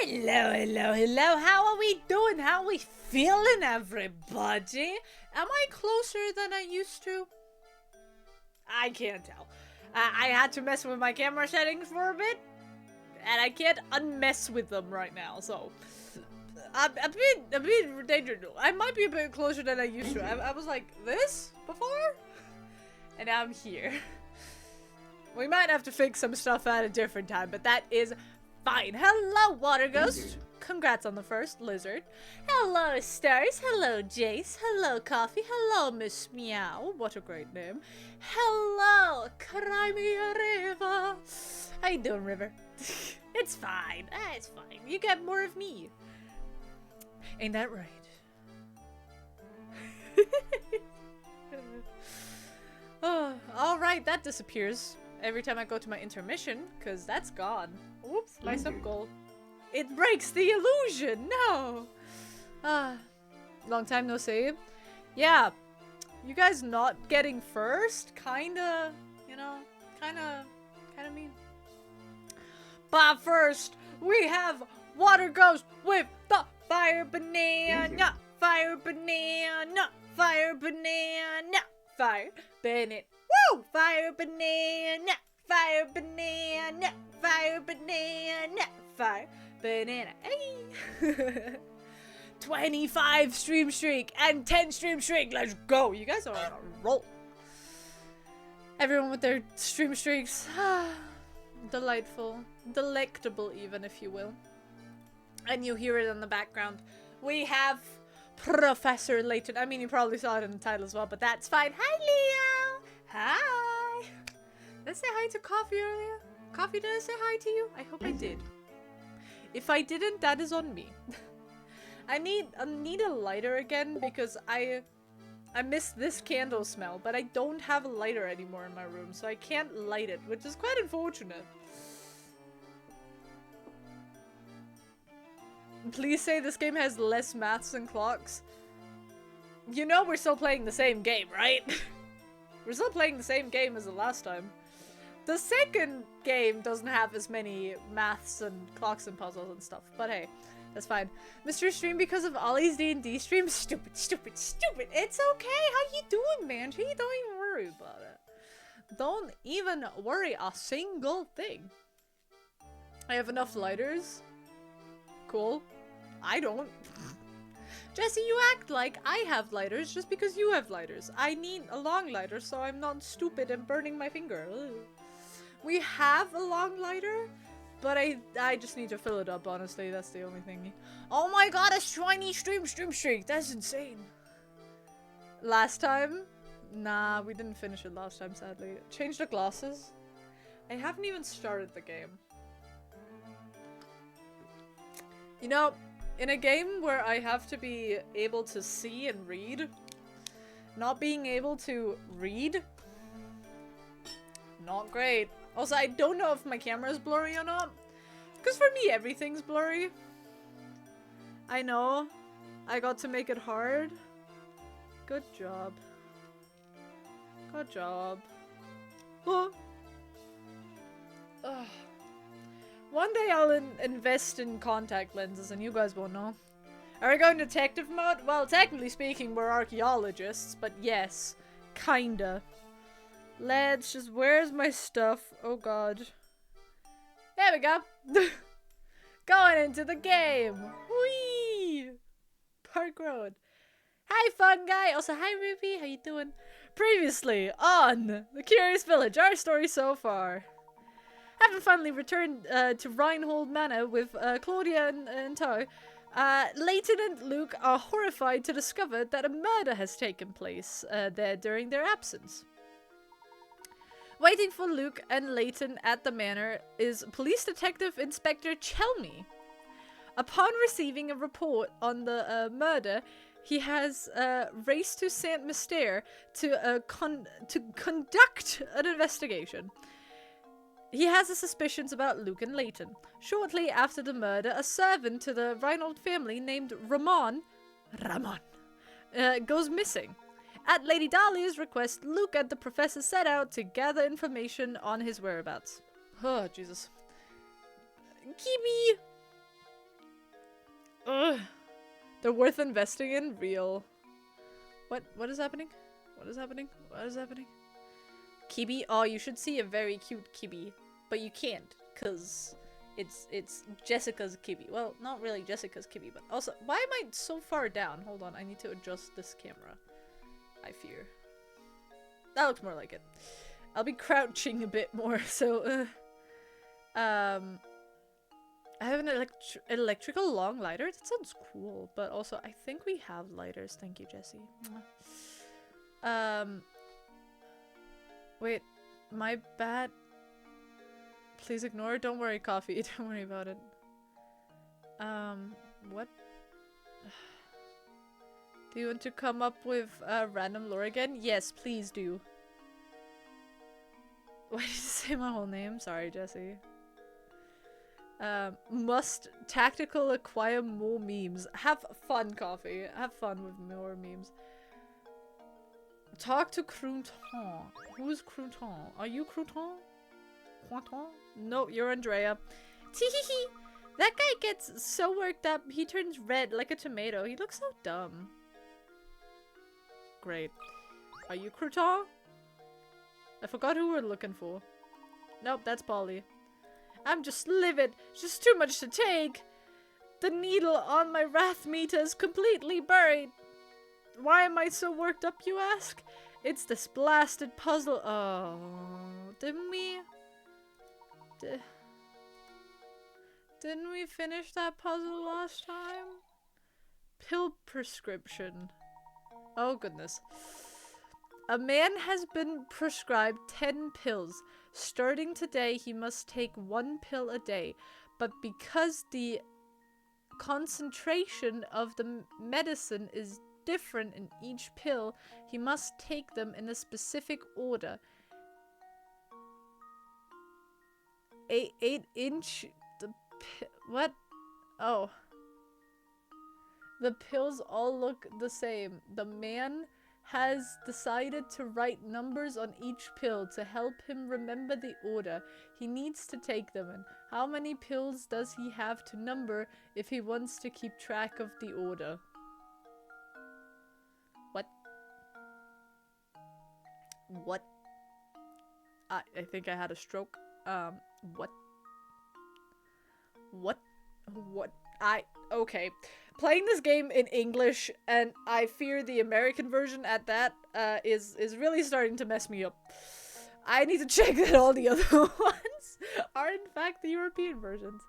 Hello, hello, hello. How are we doing? How are we feeling, everybody? Am I closer than I used to? I can't tell. I had to mess with my camera settings for a bit, and I can't unmess with them right now, so... I'm being dangerous. I might be a bit closer than I used to. I was like, this? Before? And now I'm here. We might have to fix some stuff at a different time, but that is fine. Hello, Water Ghost. Congrats on the first lizard. Hello, Stars. Hello, Jace. Hello, Coffee. Hello, Miss Meow. What a great name. Hello, Crimea River. How you doing, River? It's fine. It's fine. You get more of me. Ain't that right? Oh, alright, that disappears every time I go to my intermission, because that's gone. Oops, my sub-goal. It breaks the illusion! No! Long time no save. Yeah, you guys not getting first? Kinda, you know, kinda mean. But first, we have Water Ghost with the Fire Banana! Fire Banana! Fire Banana! Fire Banana! Woo! Fire Banana! Fire Banana! Fire Banana! Fire Banana! Hey! 25 stream streak and 10 stream streak! Let's go! You guys are on a roll. Everyone with their stream streaks. Delightful. Delectable even, if you will. And you hear it in the background. We have Professor Layton. I mean, you probably saw it in the title as well, but that's fine. Hi, Leo! Hi! Did I say hi to Coffee earlier? Coffee, did I say hi to you? I hope I did. If I didn't, that is on me. I need a lighter again because I miss this candle smell, but I don't have a lighter anymore in my room, so I can't light it, which is quite unfortunate. Please say this game has less maths and clocks. You know we're still playing the same game, right? We're still playing the same game as the last time. The second game doesn't have as many maths and clocks and puzzles and stuff, but hey, that's fine. Mr. Stream because of Ollie's D&D stream? Stupid, stupid, stupid. It's okay. How you doing, man? Don't even worry about it. Don't even worry a single thing. I have enough lighters. Cool. I don't. Jesse, you act like I have lighters just because you have lighters. I need a long lighter so I'm not stupid and burning my finger. Ugh. We have a long lighter, but I just need to fill it up, honestly. That's the only thing. Oh my god, a shiny stream streak. That's insane. Last time? Nah, we didn't finish it last time, sadly. Change the glasses. I haven't even started the game. You know, in a game where I have to be able to see and read, not being able to read, not great. Also, I don't know if my camera is blurry or not, because for me, everything's blurry. I know. I got to make it hard. Good job. Good job. Oh. Ugh. One day I'll invest in contact lenses and you guys won't know. Are we going detective mode? Well, technically speaking, we're archaeologists, but yes, kinda. Let's just, where's my stuff? Oh god. There we go. Going into the game. Whee! Park Road. Hi, fun guy. Also, hi, Ruby. How you doing? Previously on The Curious Village, our story so far. Having finally returned to Reinhold Manor with Claudia and tow, Layton and Luke are horrified to discover that a murder has taken place there during their absence. Waiting for Luke and Layton at the manor is Police Detective Inspector Chelmy. Upon receiving a report on the murder, he has raced to Saint-Mystere to conduct an investigation. He has his suspicions about Luke and Layton. Shortly after the murder, a servant to the Reinhold family named Ramon goes missing. At Lady Dahlia's request, Luke and the professor set out to gather information on his whereabouts. Oh, Jesus. Kibi! They're worth investing in. Real. What is happening? What is happening? What is happening? Kibi? Oh, you should see a very cute Kibi. But you can't, because it's Jessica's Kibi. Well, not really Jessica's Kibi, but also, why am I so far down? Hold on, I need to adjust this camera. I fear. That looks more like it. I'll be crouching a bit more, so, I have an electrical long lighter? That sounds cool, but also, I think we have lighters. Thank you, Jessie. Wait, my bad. Please ignore. Don't worry, coffee. Don't worry about it. What? Do you want to come up with random lore again? Yes, please do. Why did you say my whole name? Sorry, Jesse. Must tactical acquire more memes. Have fun, coffee. Have fun with more memes. Talk to Crouton. Who's Crouton? Are you Crouton? Crouton? No, you're Andrea. Teehee. That guy gets so worked up, he turns red like a tomato. He looks so dumb. Great. Are you Crouton? I forgot who we're looking for. Nope, that's Polly. I'm just livid. Just too much to take. The needle on my wrath meter is completely buried. Why am I so worked up, you ask? It's this blasted puzzle. Oh, didn't we finish that puzzle last time? Pill prescription. Oh, goodness. A man has been prescribed 10 pills. Starting today, he must take 1 pill a day. But because the concentration of the medicine is different in each pill, he must take them in a specific order. 8-inch... What? Oh. The pills all look the same. The man has decided to write numbers on each pill to help him remember the order he needs to take them in. How many pills does he have to number if he wants to keep track of the order? What? I think I had a stroke. What? Okay. Playing this game in English, and I fear the American version at that, is really starting to mess me up. I need to check that all the other ones are in fact the European versions.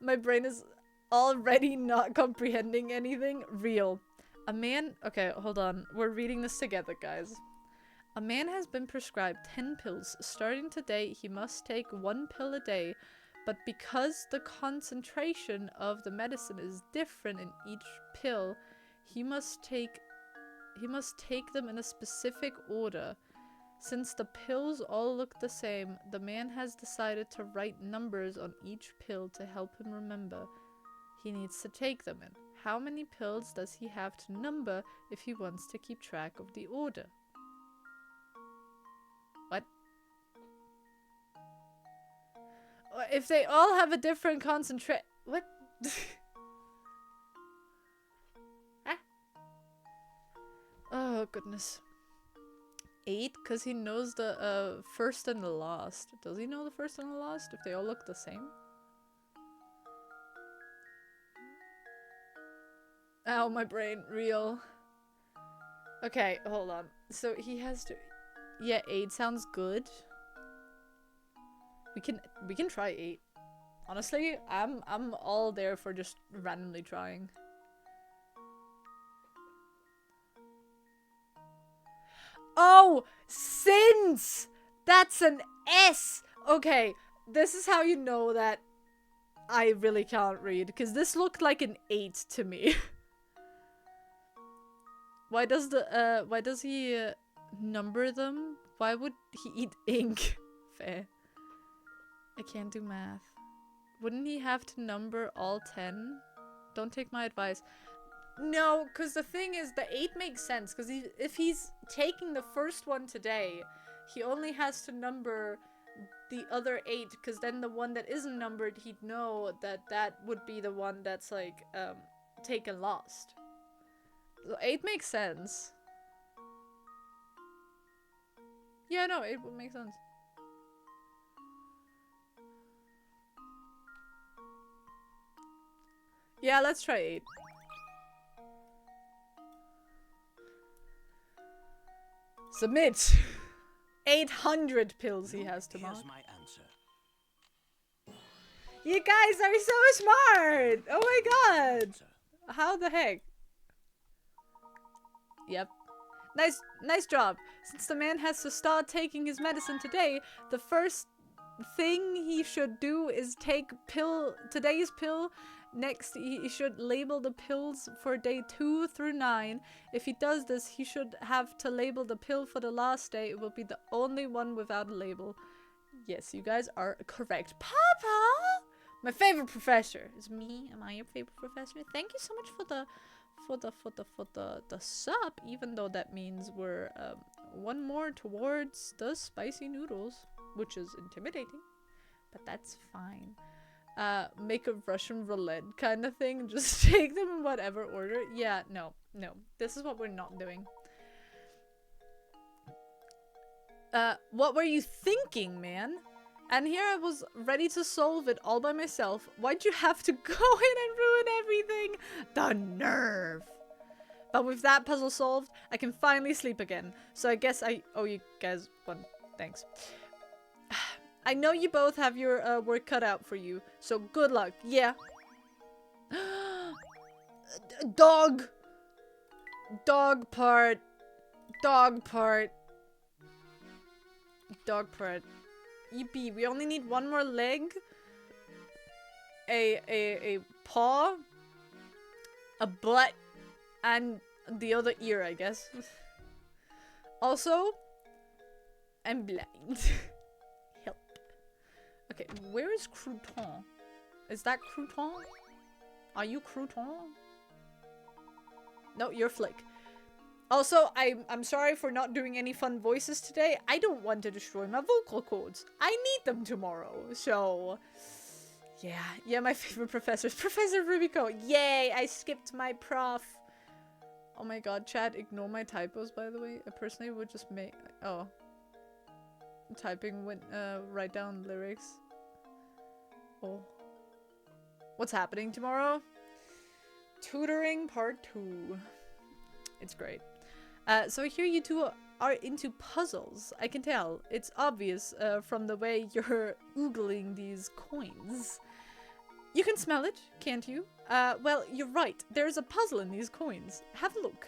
My brain is already not comprehending anything. Real. A man... Okay, hold on. We're reading this together, guys. A man has been prescribed 10 pills. Starting today, he must take 1 pill a day, but because the concentration of the medicine is different in each pill, he must take them in a specific order. Since the pills all look the same, the man has decided to write numbers on each pill to help him remember he needs to take them in. How many pills does he have to number if he wants to keep track of the order? What? If they all have a different concentration... What? Huh? Oh, goodness. 8? Because he knows the first and the last. Does he know the first and the last? If they all look the same? Ow, my brain. Real. Okay, hold on. So he has to... Yeah, 8 sounds good. We can try 8. Honestly, I'm all there for just randomly trying. Oh, since that's an S. Okay, this is how you know that I really can't read, because this looked like an 8 to me. Why does he number them? Why would he eat ink? Fair. I can't do math. Wouldn't he have to number all 10? Don't take my advice. No, because the thing is, the 8 makes sense, because if he's taking the first one today, he only has to number the other 8, because then the one that isn't numbered, he'd know that that would be the one that's, like, taken last. So 8 makes sense. Yeah, no, it would make sense. Yeah, let's try 8. Submit! 800 pills he has to mark. Here's my answer. You guys are so smart! Oh my god! How the heck? Yep. Nice job. Since the man has to start taking his medicine today, the first thing he should do is take today's pill. Next, he should label the pills for day 2 through 9. If he does this, he should have to label the pill for the last day. It will be the only one without a label. Yes, you guys are correct. Papa! My favorite professor is me. Am I your favorite professor? Thank you so much for the sub, even though that means we're one more towards the spicy noodles, which is intimidating, but that's fine. Make a Russian roulette kind of thing. Just take them in whatever order. Yeah, no. This is what we're not doing. What were you thinking, man? And here I was ready to solve it all by myself. Why'd you have to go in and ruin everything? The nerve. But with that puzzle solved, I can finally sleep again. So I guess I owe you guys one. Thanks. I know you both have your work cut out for you, so good luck. Yeah. Dog part. Yippee, we only need one more leg, a paw, a butt, and the other ear, I guess. Also, I'm blind. Help. Okay, where is Crouton? Is that Crouton? Are you Crouton? No, you're Flick. Also, I'm sorry for not doing any fun voices today. I don't want to destroy my vocal cords. I need them tomorrow, so... Yeah, my favorite professor is Professor Rubico. Yay, I skipped my prof. Oh my god, chat, ignore my typos, by the way. I personally would just make... Oh. Typing went, write down lyrics. Oh. What's happening tomorrow? Tutoring part 2. It's great. So I hear you two are into puzzles. I can tell. It's obvious from the way you're oogling these coins. You can smell it, can't you? Well, you're right. There's a puzzle in these coins. Have a look.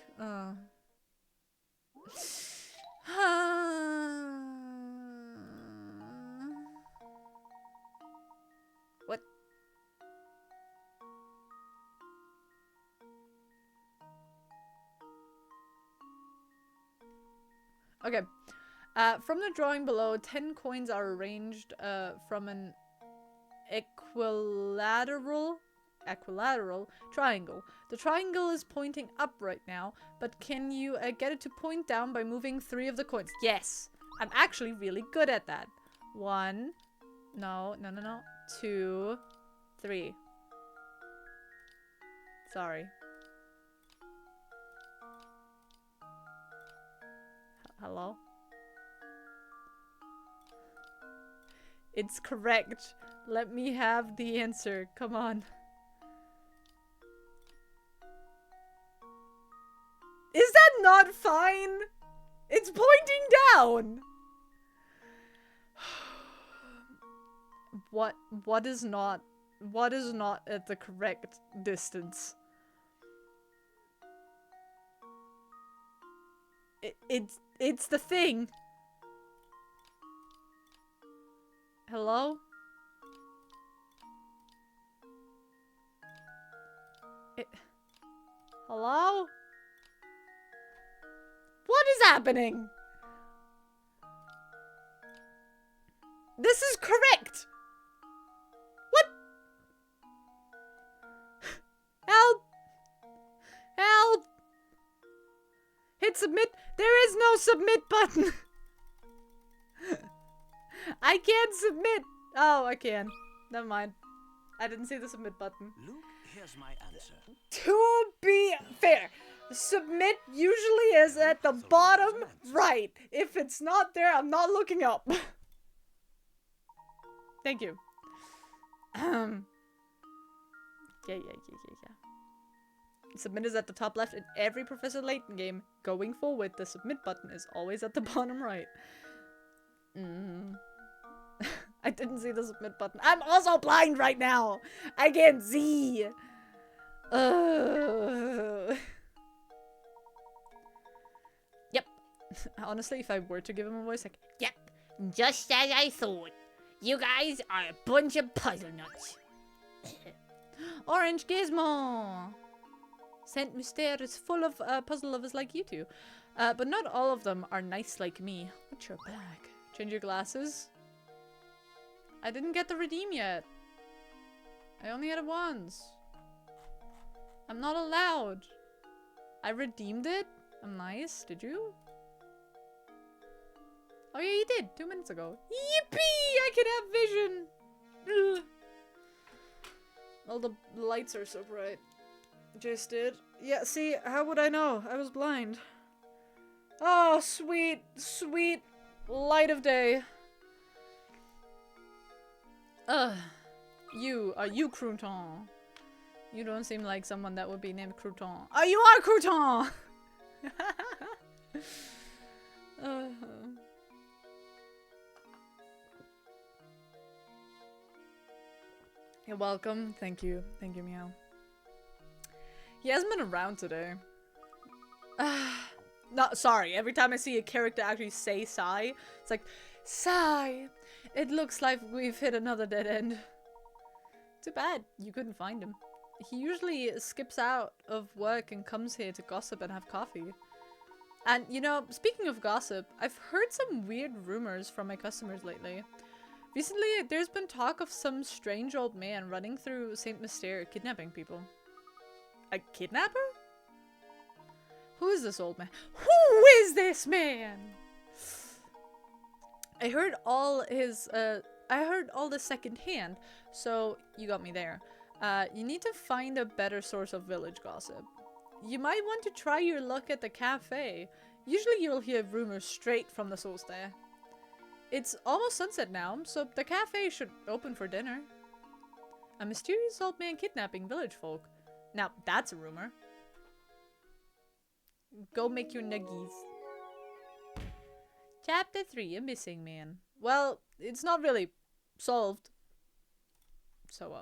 What? Okay. From the drawing below, 10 coins are arranged from an equilateral triangle. The triangle is pointing up right now, but can you get it to point down by moving 3 of the coins? Yes! I'm actually really good at that. 1. No. 2. 3. Sorry. Hello? It's correct. Let me have the answer. Come on. Is that not fine? It's pointing down! What is not at the correct distance? It's the thing. Hello? Hello? What is happening? This is correct. What? Help! Help! Hit submit. There is no submit button. I can't submit. Oh, I can. Never mind. I didn't see the submit button. Look, here's my answer. To be fair, submit usually is at the bottom right. If it's not there, I'm not looking up. Thank you. Yeah. Submit is at the top left in every Professor Layton game. Going forward, the submit button is always at the bottom right. I didn't see the submit button. I'm also blind right now. I can't see. Yep. Honestly, if I were to give him a voice, like, Yep, just as I thought. You guys are a bunch of puzzle nuts. Orange Gizmo! Saint Mystère is full of puzzle lovers like you two. But not all of them are nice like me. What's your back? Change your glasses? I didn't get the redeem yet. I only had it once. I'm not allowed. I redeemed it? I'm nice. Did you? Oh yeah, you did. 2 minutes ago. Yippee! I can have vision! Ugh. Well, the lights are so bright. Just did. Yeah, see, how would I know? I was blind. Oh, sweet, sweet light of day. You Crouton? You don't seem like someone that would be named Crouton. Oh, you are Crouton! You're welcome. Thank you. Thank you, Meow. He hasn't been around today. No, sorry. Every time I see a character actually say sigh, it's like, sigh. It looks like we've hit another dead end. Too bad you couldn't find him. He usually skips out of work and comes here to gossip and have coffee. And, you know, speaking of gossip, I've heard some weird rumors from my customers lately. Recently, there's been talk of some strange old man running through St. Mystère kidnapping people. A kidnapper? Who is this old man? Who is this man? I heard all his, I heard all this secondhand, so you got me there. You need to find a better source of village gossip. You might want to try your luck at the cafe. Usually you'll hear rumors straight from the source there. It's almost sunset now, so the cafe should open for dinner. A mysterious old man kidnapping village folk. Now, that's a rumor. Go make your nuggies. Chapter 3, a missing man. Well, it's not really solved. So,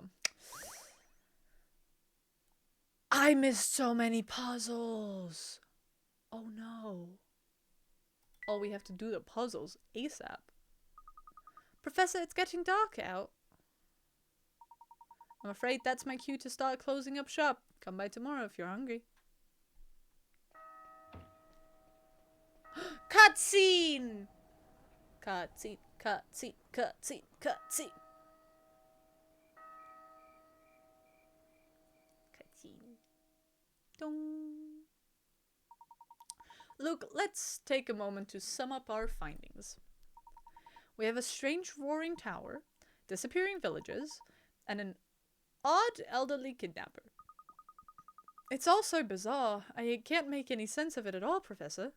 I missed so many puzzles. Oh no. Oh, we have to do the puzzles ASAP. Professor, it's getting dark out. I'm afraid that's my cue to start closing up shop. Come by tomorrow if you're hungry. Cutscene! Cutscene, cutscene, cutscene, cutscene. Cutscene. Dong. Look, let's take a moment to sum up our findings. We have a strange roaring tower, disappearing villages, and an odd elderly kidnapper. It's all so bizarre, I can't make any sense of it at all, Professor.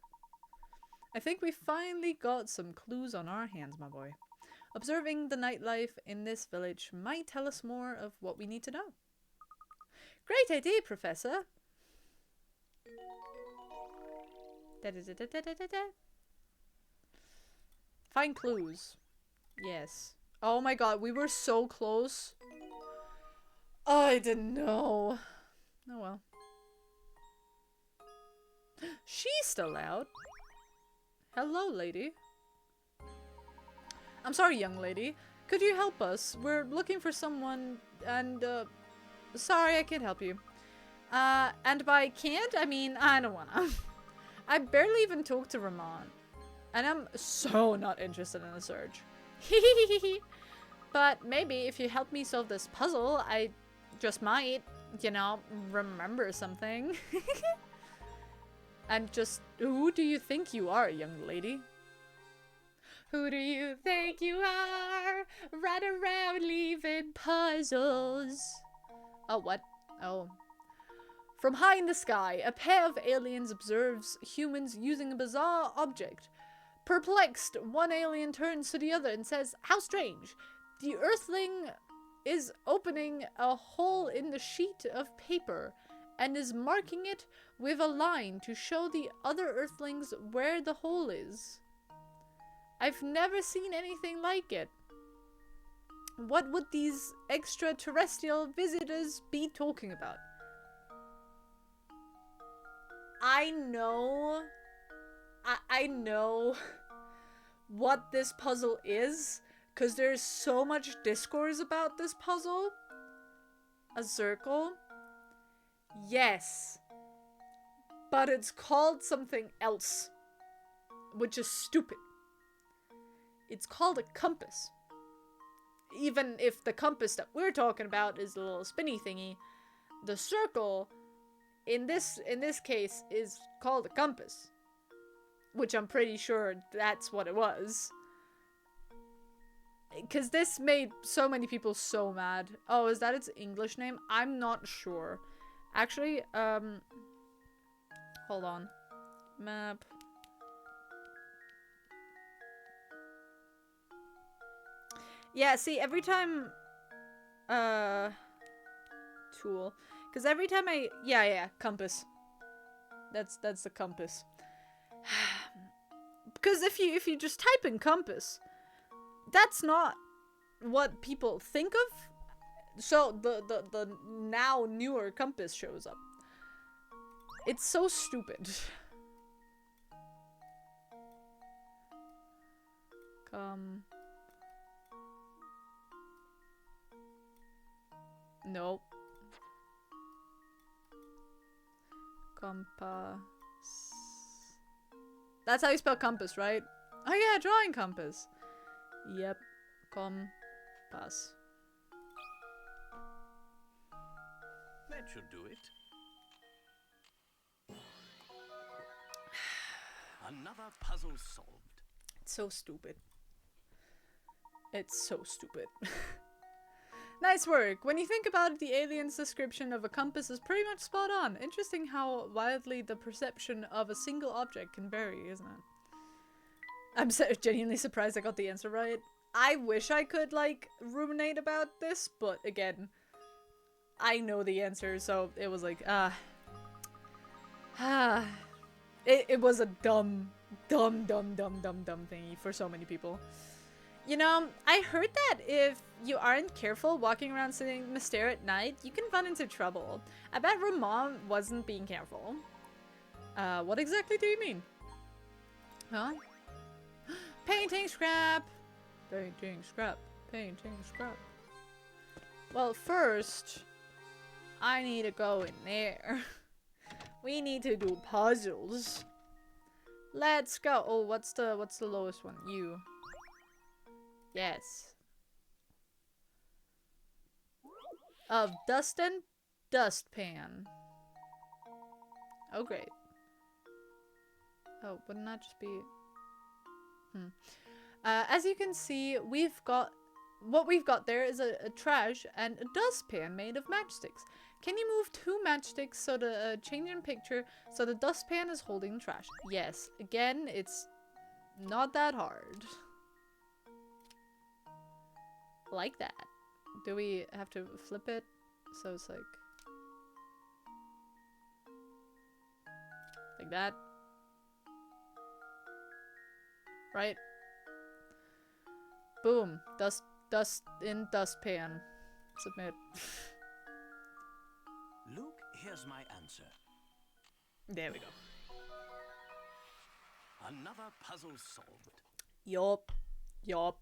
I think we finally got some clues on our hands, my boy. Observing the nightlife in this village might tell us more of what we need to know. Great idea, Professor! Find clues. Yes. Oh my god, we were so close. Oh, I didn't know. Oh well. She's still out. Hello, lady. I'm sorry, young lady. Could you help us? We're looking for someone and, sorry, I can't help you. And by can't, I mean I don't wanna. I barely even talked to Ramon. And I'm so not interested in the search. But maybe if you help me solve this puzzle, I just might, you know, remember something. And just, who do you think you are, young lady? Who do you think you are? Right around leaving puzzles. Oh, what? Oh. From high in the sky, a pair of aliens observes humans using a bizarre object. Perplexed, one alien turns to the other and says, "How strange. The Earthling is opening a hole in the sheet of paper and is marking it with a line to show the other Earthlings where the hole is. I've never seen anything like it. What would these extraterrestrial visitors be talking about?" I know what this puzzle is, because there's so much discourse about this puzzle. A circle? Yes. But it's called something else, which is stupid. It's called a compass. Even if the compass that we're talking about is a little spinny thingy, the circle in this case is called a compass, which I'm pretty sure that's what it was. Because this made so many people so mad. Oh, is that its English name? I'm not sure. Actually, hold on. Map. Yeah, see, every time, tool. Because every time yeah, compass. That's the compass. Because if you just type in compass, that's not what people think of. So the now newer compass shows up. It's so stupid. Nope. Compass. That's how you spell compass, right? Oh yeah, drawing compass. Yep. Compass. That should do it. Another puzzle solved. It's so stupid. It's so stupid. Nice work. When you think about it, the alien's description of a compass is pretty much spot on. Interesting how wildly the perception of a single object can vary, isn't it? I'm genuinely surprised I got the answer right. I wish I could, like, ruminate about this, but again, I know the answer, so it was like, it was a dumb thingy for so many people. You know, I heard that if you aren't careful walking around Saint Mystere at night, you can run into trouble. I bet Ramon wasn't being careful. What exactly do you mean? Huh? Painting scrap! Painting scrap. Painting scrap. Well, first, I need to go in there. We need to do puzzles. Let's go. Oh, what's the lowest one? You. Yes. Of dust and dustpan. Oh, great. Oh, wouldn't that just be... as you can see, what we've got there is a trash and a dustpan made of matchsticks. Can you move 2 matchsticks so the change in picture so the dustpan is holding trash? Yes. Again, it's not that hard. Like that. Do we have to flip it? So it's like that. Right? Boom. Dust in dustpan. Submit. Luke, here's my answer. There we go. Another puzzle solved. Yup. Yup.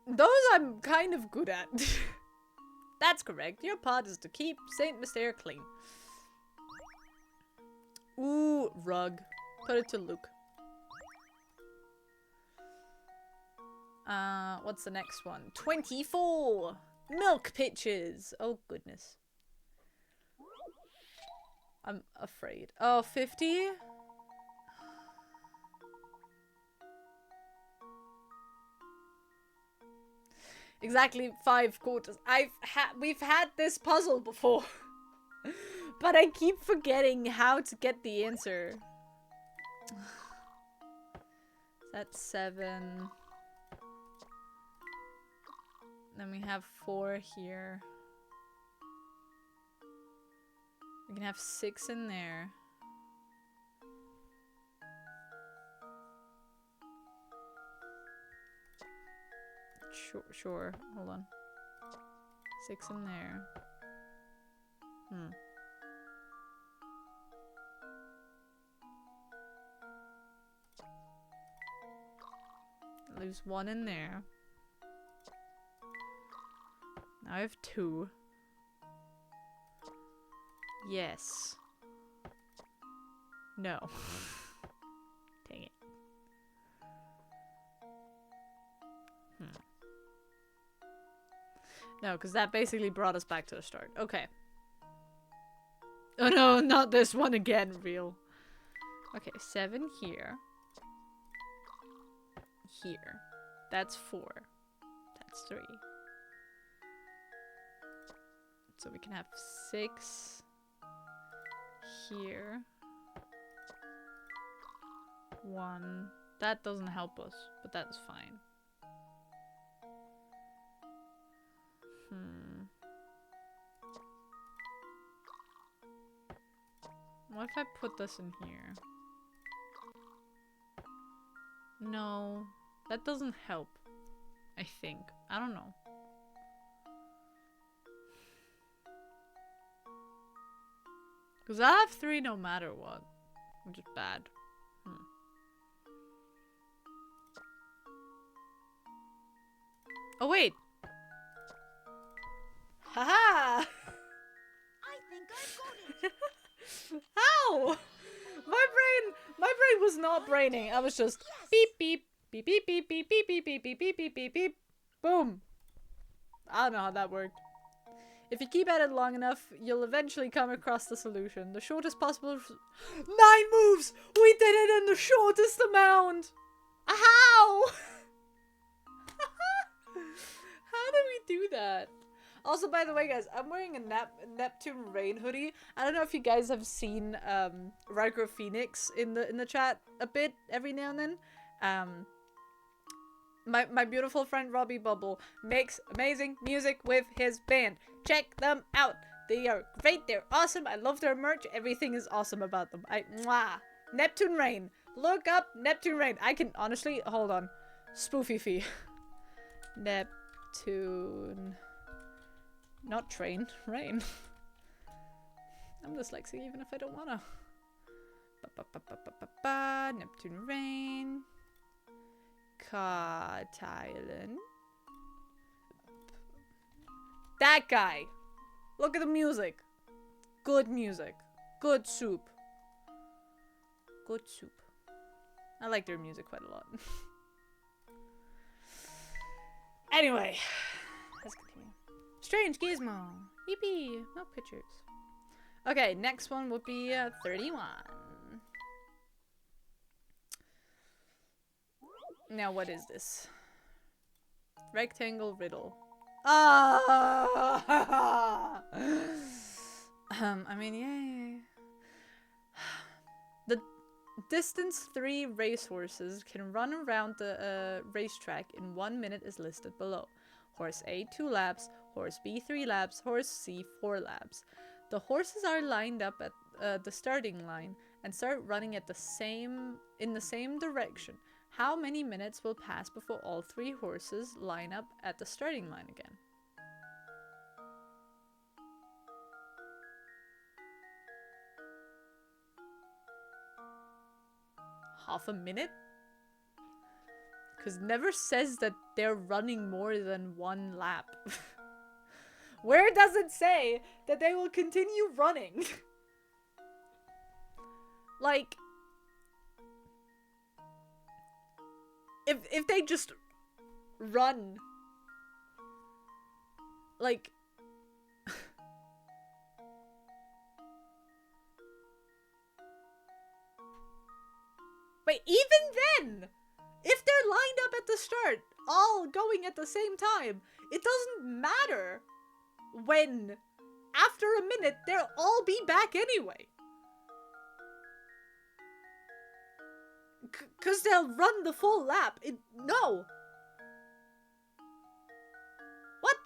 Those I'm kind of good at. That's correct. Your part is to keep Saint Mystere clean. Ooh, rug. Put it to Luke. What's the next one? 24! Milk pitchers! Oh, goodness. I'm afraid. Oh, 50? Exactly 5 quarters. We've had this puzzle before. But I keep forgetting how to get the answer. That's 7. Then we have 4 here. We can have 6 in there. Sure. Hold on. 6 in there. There's 1 in there. Now I have 2. Yes. No. Dang it. No, because that basically brought us back to the start. Okay. Oh no, not this one again, real. Okay, 7 here. Here. That's 4. That's 3. So we can have 6 here. 1. That doesn't help us, but that's fine. What if I put this in here? No, that doesn't help. I think. I don't know. Because I have 3 no matter what. Which is bad. Oh wait! Haha! I think I've got it. How? My brain was not braining. I was just beep beep beep beep beep beep beep beep beep beep beep beep beep beep. Boom. I don't know how that worked. If you keep at it long enough, you'll eventually come across the solution. The shortest possible 9 moves! We did it in the shortest amount! How? How did we do that? Also, by the way, guys, I'm wearing a Neptune Rain hoodie. I don't know if you guys have seen Riker Phoenix in the chat a bit every now and then. My beautiful friend Robbie Bubble makes amazing music with his band. Check them out. They are great. They're awesome. I love their merch. Everything is awesome about them. Mwah. Neptune Rain. Look up Neptune Rain. I can honestly hold on. Spoofy fee. Neptune. Not train. Rain. I'm dyslexic even if I don't wanna. Neptune Rain. Thailand. That guy. Look at the music. Good music. Good soup. Good soup. I like their music quite a lot. Anyway, let's continue. Strange Gizmo. Yippee. No pictures. Okay, next one would be 31. Now, what is this? Rectangle riddle. Ah! I mean, yay. The distance 3 racehorses can run around the racetrack in 1 minute is listed below. Horse A, 2 laps. Horse B, 3 laps. Horse C, 4 laps. The horses are lined up at the starting line and start running at in the same direction. How many minutes will pass before all 3 horses line up at the starting line again? Half a minute? Because it never says that they're running more than 1 lap. Where does it say that they will continue running? Like, if they just run, like, but even then, if they're lined up at the start, all going at the same time. It doesn't matter when, after a minute, they'll all be back anyway. Cause they'll run the full lap. No. What?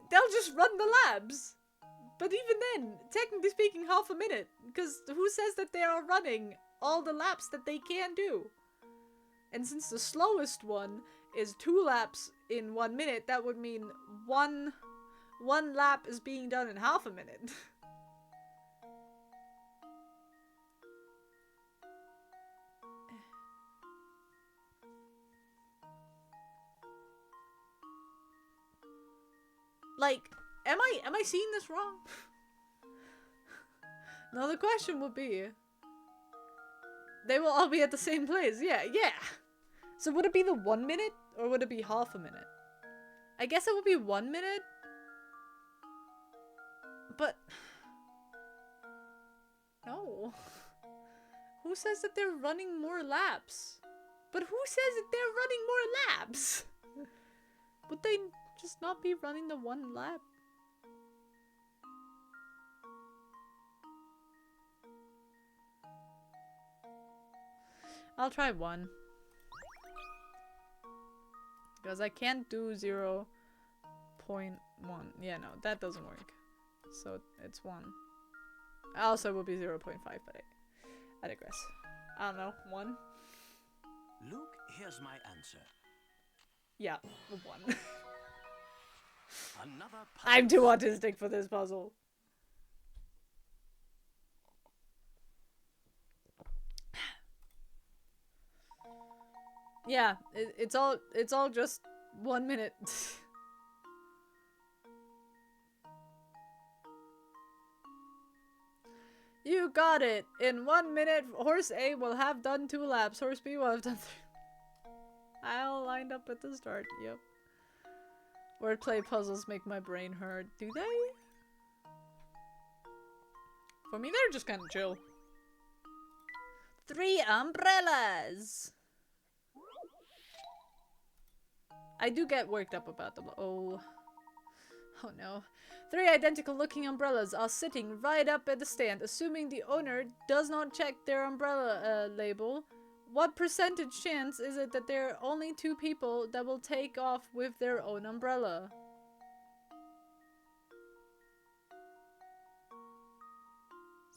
They'll just run the laps. But even then, technically speaking, half a minute. Because who says that they are running all the laps that they can do? And since the slowest one is 2 laps in 1 minute, that would mean one lap is being done in half a minute. Like, am I seeing this wrong? Now the question would be, they will all be at the same place. Yeah. So would it be the 1 minute or would it be half a minute? I guess it would be 1 minute. But no. Who says that they're running more laps? But who says that they're running more laps? Would they just not be running the 1 lap? I'll try 1. Because I can't do 0.1. Yeah, no, that doesn't work. So it's 1. Also, it will be 0.5, but I digress. I don't know, 1? Luke, here's my answer. Yeah, 1. Another I'm too puzzle. autistic for this puzzle. Yeah, it's all just 1 minute. You got it. In 1 minute, horse A will have done 2 laps. Horse B will have done 3. I all lined up at the start. Yep. Wordplay puzzles make my brain hurt. Do they? For me, they're just kind of chill. 3 umbrellas. I do get worked up about them. Oh no. 3 identical looking umbrellas are sitting right up at the stand. Assuming the owner does not check their umbrella label, what percentage chance is it that there are only 2 people that will take off with their own umbrella?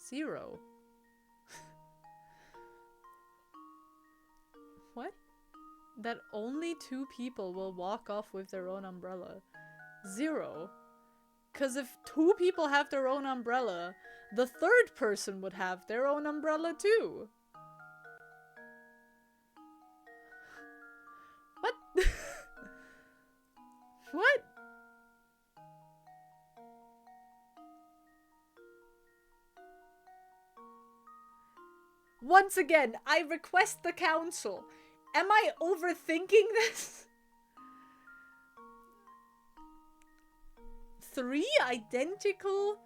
Zero. What? That only 2 people will walk off with their own umbrella. 0. Because if 2 people have their own umbrella, the 3rd person would have their own umbrella too. What? What? Once again, I request the council. Am I overthinking this? 3 identical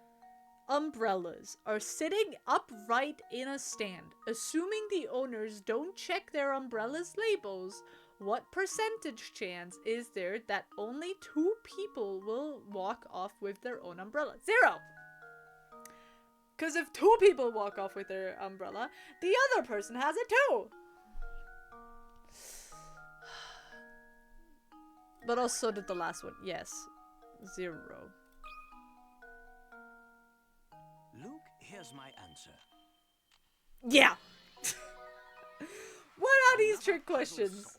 umbrellas are sitting upright in a stand. Assuming the owners don't check their umbrellas' labels, what percentage chance is there that only 2 people will walk off with their own umbrella? 0! Because if 2 people walk off with their umbrella, the other person has it too! But also did the last one. Yes. 0. Luke, here's my answer. Yeah! What are these trick Puzzle questions? solved.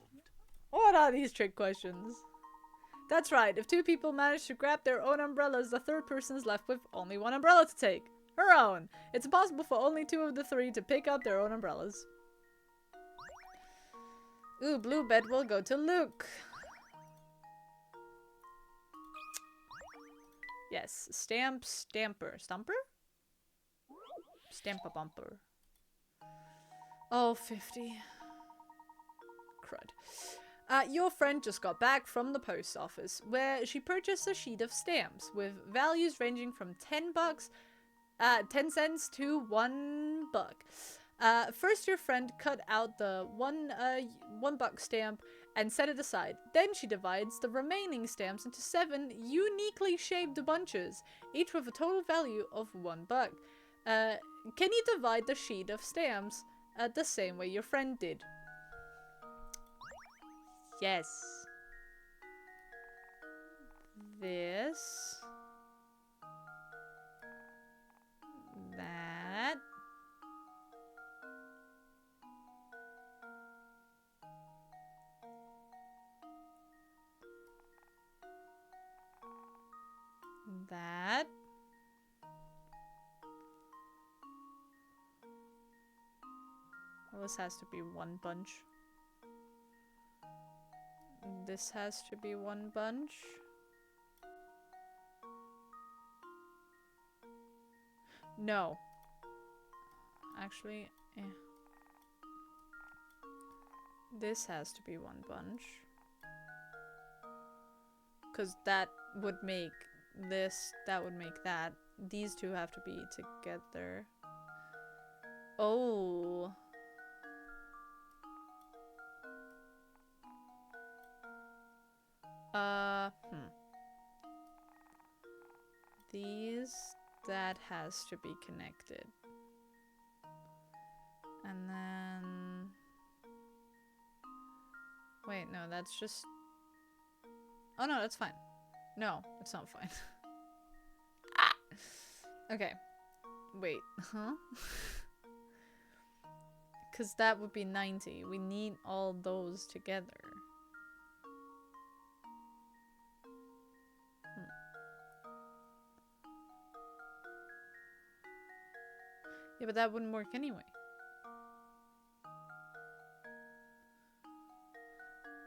What are these trick questions? That's right, if 2 people manage to grab their own umbrellas, the 3rd person is left with only 1 umbrella to take. Her own. It's impossible for only 2 of the 3 to pick up their own umbrellas. Ooh, blue bed will go to Luke. Yes, stamp, stamper. Stumper? Stamp a bumper. Oh, 50. Crud. Your friend just got back from the post office, where she purchased a sheet of stamps with values ranging from 10 cents to $1. First, your friend cut out the $1 stamp and set it aside. Then she divides the remaining stamps into 7 uniquely shaped bunches, each with a total value of $1. Can you divide the sheet of stamps the same way your friend did? Yes. This. That. That. Well, this has to be 1 bunch. This has to be 1 bunch. No. Actually, this has to be 1 bunch. Because that would make this, that would make that. These two have to be together. Oh. These, that has to be connected. And then... Wait, no, that's just... Oh no, that's fine. No, it's not fine. Ah! Okay. Wait, huh? Because that would be 90. We need all those together. Yeah, but that wouldn't work anyway.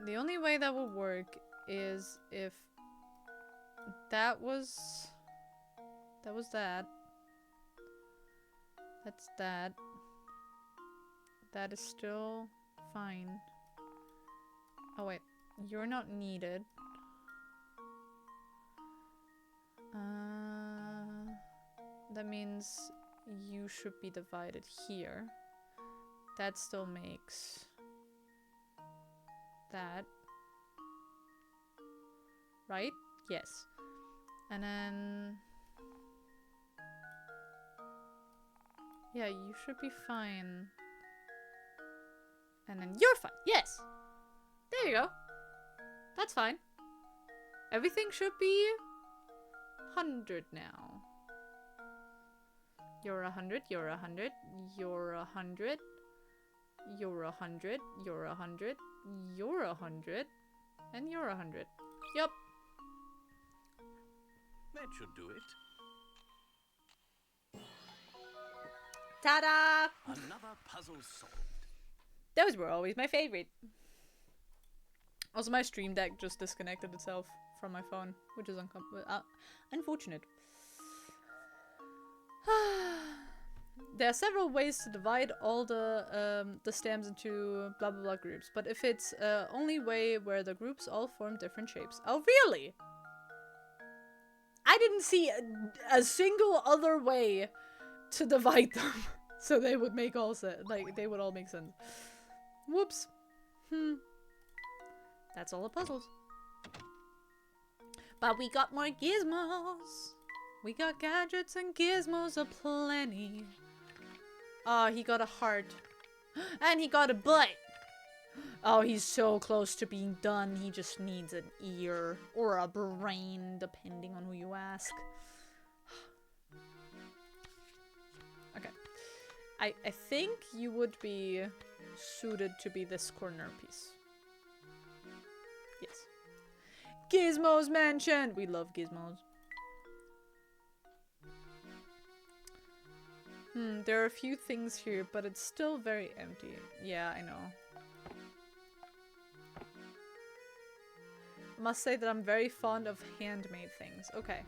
The only way that would work is if that was that. That's that. That is still fine. Oh wait, you're not needed. That means you should be divided here. That still makes that. Right? Yes. And then... Yeah, you should be fine. And then you're fine. Yes! There you go. That's fine. Everything should be 100 now. You're 100, you're 100, you're 100, you're 100, you're 100, you're 100, and you're 100. Yep. That should do it. Ta-da! Another puzzle solved. Those were always my favorite. Also, my Stream Deck just disconnected itself from my phone, which is unfortunate. There are several ways to divide all the stamps into blah blah blah groups, but if it's only way where the groups all form different shapes. Oh, really? I didn't see a single other way to divide them, so they would make all they would all make sense. Whoops. That's all the puzzles. But we got more gizmos. We got gadgets and gizmos aplenty. Oh, he got a heart. And he got a butt. Oh, he's so close to being done. He just needs an ear or a brain, depending on who you ask. Okay. I think you would be suited to be this corner piece. Yes. Gizmos mentioned! We love gizmos. There are a few things here, but it's still very empty. Yeah, I know. I must say that I'm very fond of handmade things. Okay.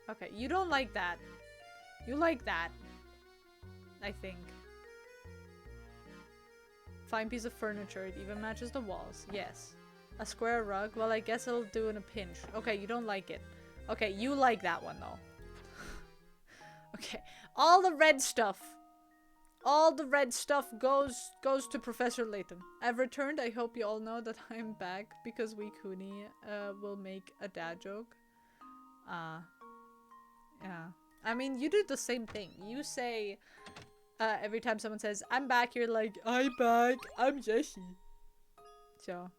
Okay, you don't like that. You like that. I think. Fine piece of furniture. It even matches the walls. Yes. A square rug? Well, I guess it'll do in a pinch. Okay, you don't like it. Okay, you like that one though. Okay, All the red stuff. All the red stuff goes to Professor Layton. I've returned. I hope you all know that I'm back because we Cooney will make a dad joke. Yeah. I mean, you do the same thing. You say, every time someone says, I'm back, you're like, I'm back. I'm Jessie. So.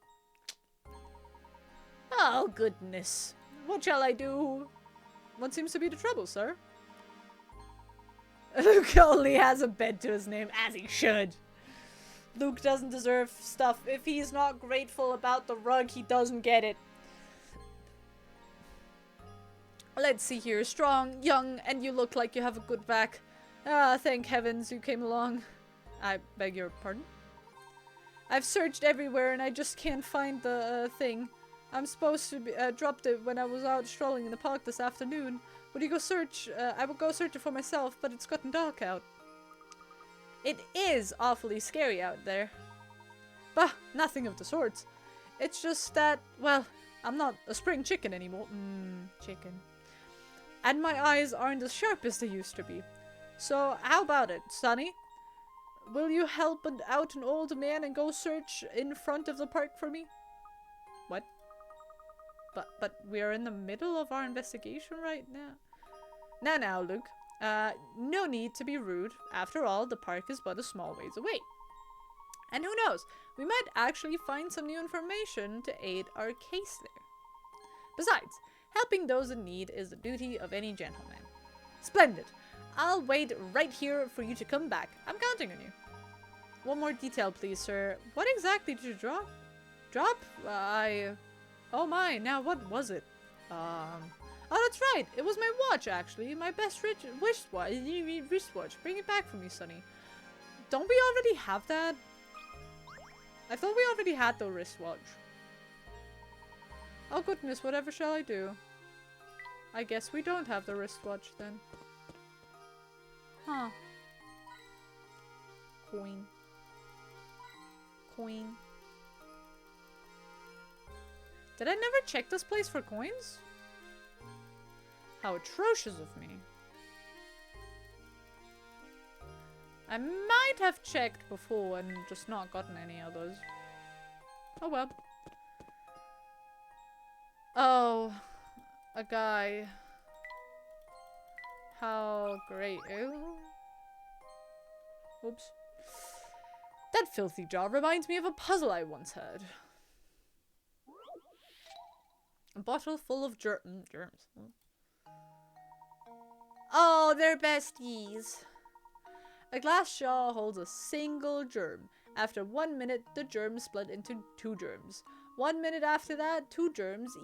Oh, goodness. What shall I do? What seems to be the trouble, sir? Luke only has a bed to his name, as he should. Luke doesn't deserve stuff. If he's not grateful about the rug, he doesn't get it. Let's see here. Strong, young, and you look like you have a good back. Ah, thank heavens you came along. I beg your pardon? I've searched everywhere and I just can't find the thing. I'm supposed to be, dropped it when I was out strolling in the park this afternoon. Would you go search? I would go search it for myself, but it's gotten dark out. It is awfully scary out there. Bah, nothing of the sorts. It's just that, well, I'm not a spring chicken anymore. Chicken. And my eyes aren't as sharp as they used to be. So, how about it, Sonny? Will you help out an old man and go search in front of the park for me? What? But we're in the middle of our investigation right now. Now, Luke. No need to be rude. After all, the park is but a small ways away. And who knows, we might actually find some new information to aid our case there. Besides, helping those in need is the duty of any gentleman. Splendid. I'll wait right here for you to come back. I'm counting on you. One more detail, please, sir. What exactly did you drop? Drop? Oh my, now what was it? Oh, that's right. It was my watch, actually. My best wristwatch. Bring it back for me, Sonny. Don't we already have that? I thought we already had the wristwatch. Oh goodness, whatever shall I do? I guess we don't have the wristwatch then. Huh. Coin. Did I never check this place for coins? How atrocious of me. I might have checked before and just not gotten any others. Oh well. Oh, a guy. How great. Ew. Oops. That filthy jaw reminds me of a puzzle I once heard. A bottle full of germs. Oh, they're besties. A glass jar holds a single germ. After 1 minute, the germs split into 2 germs. 1 minute after that, 2 germs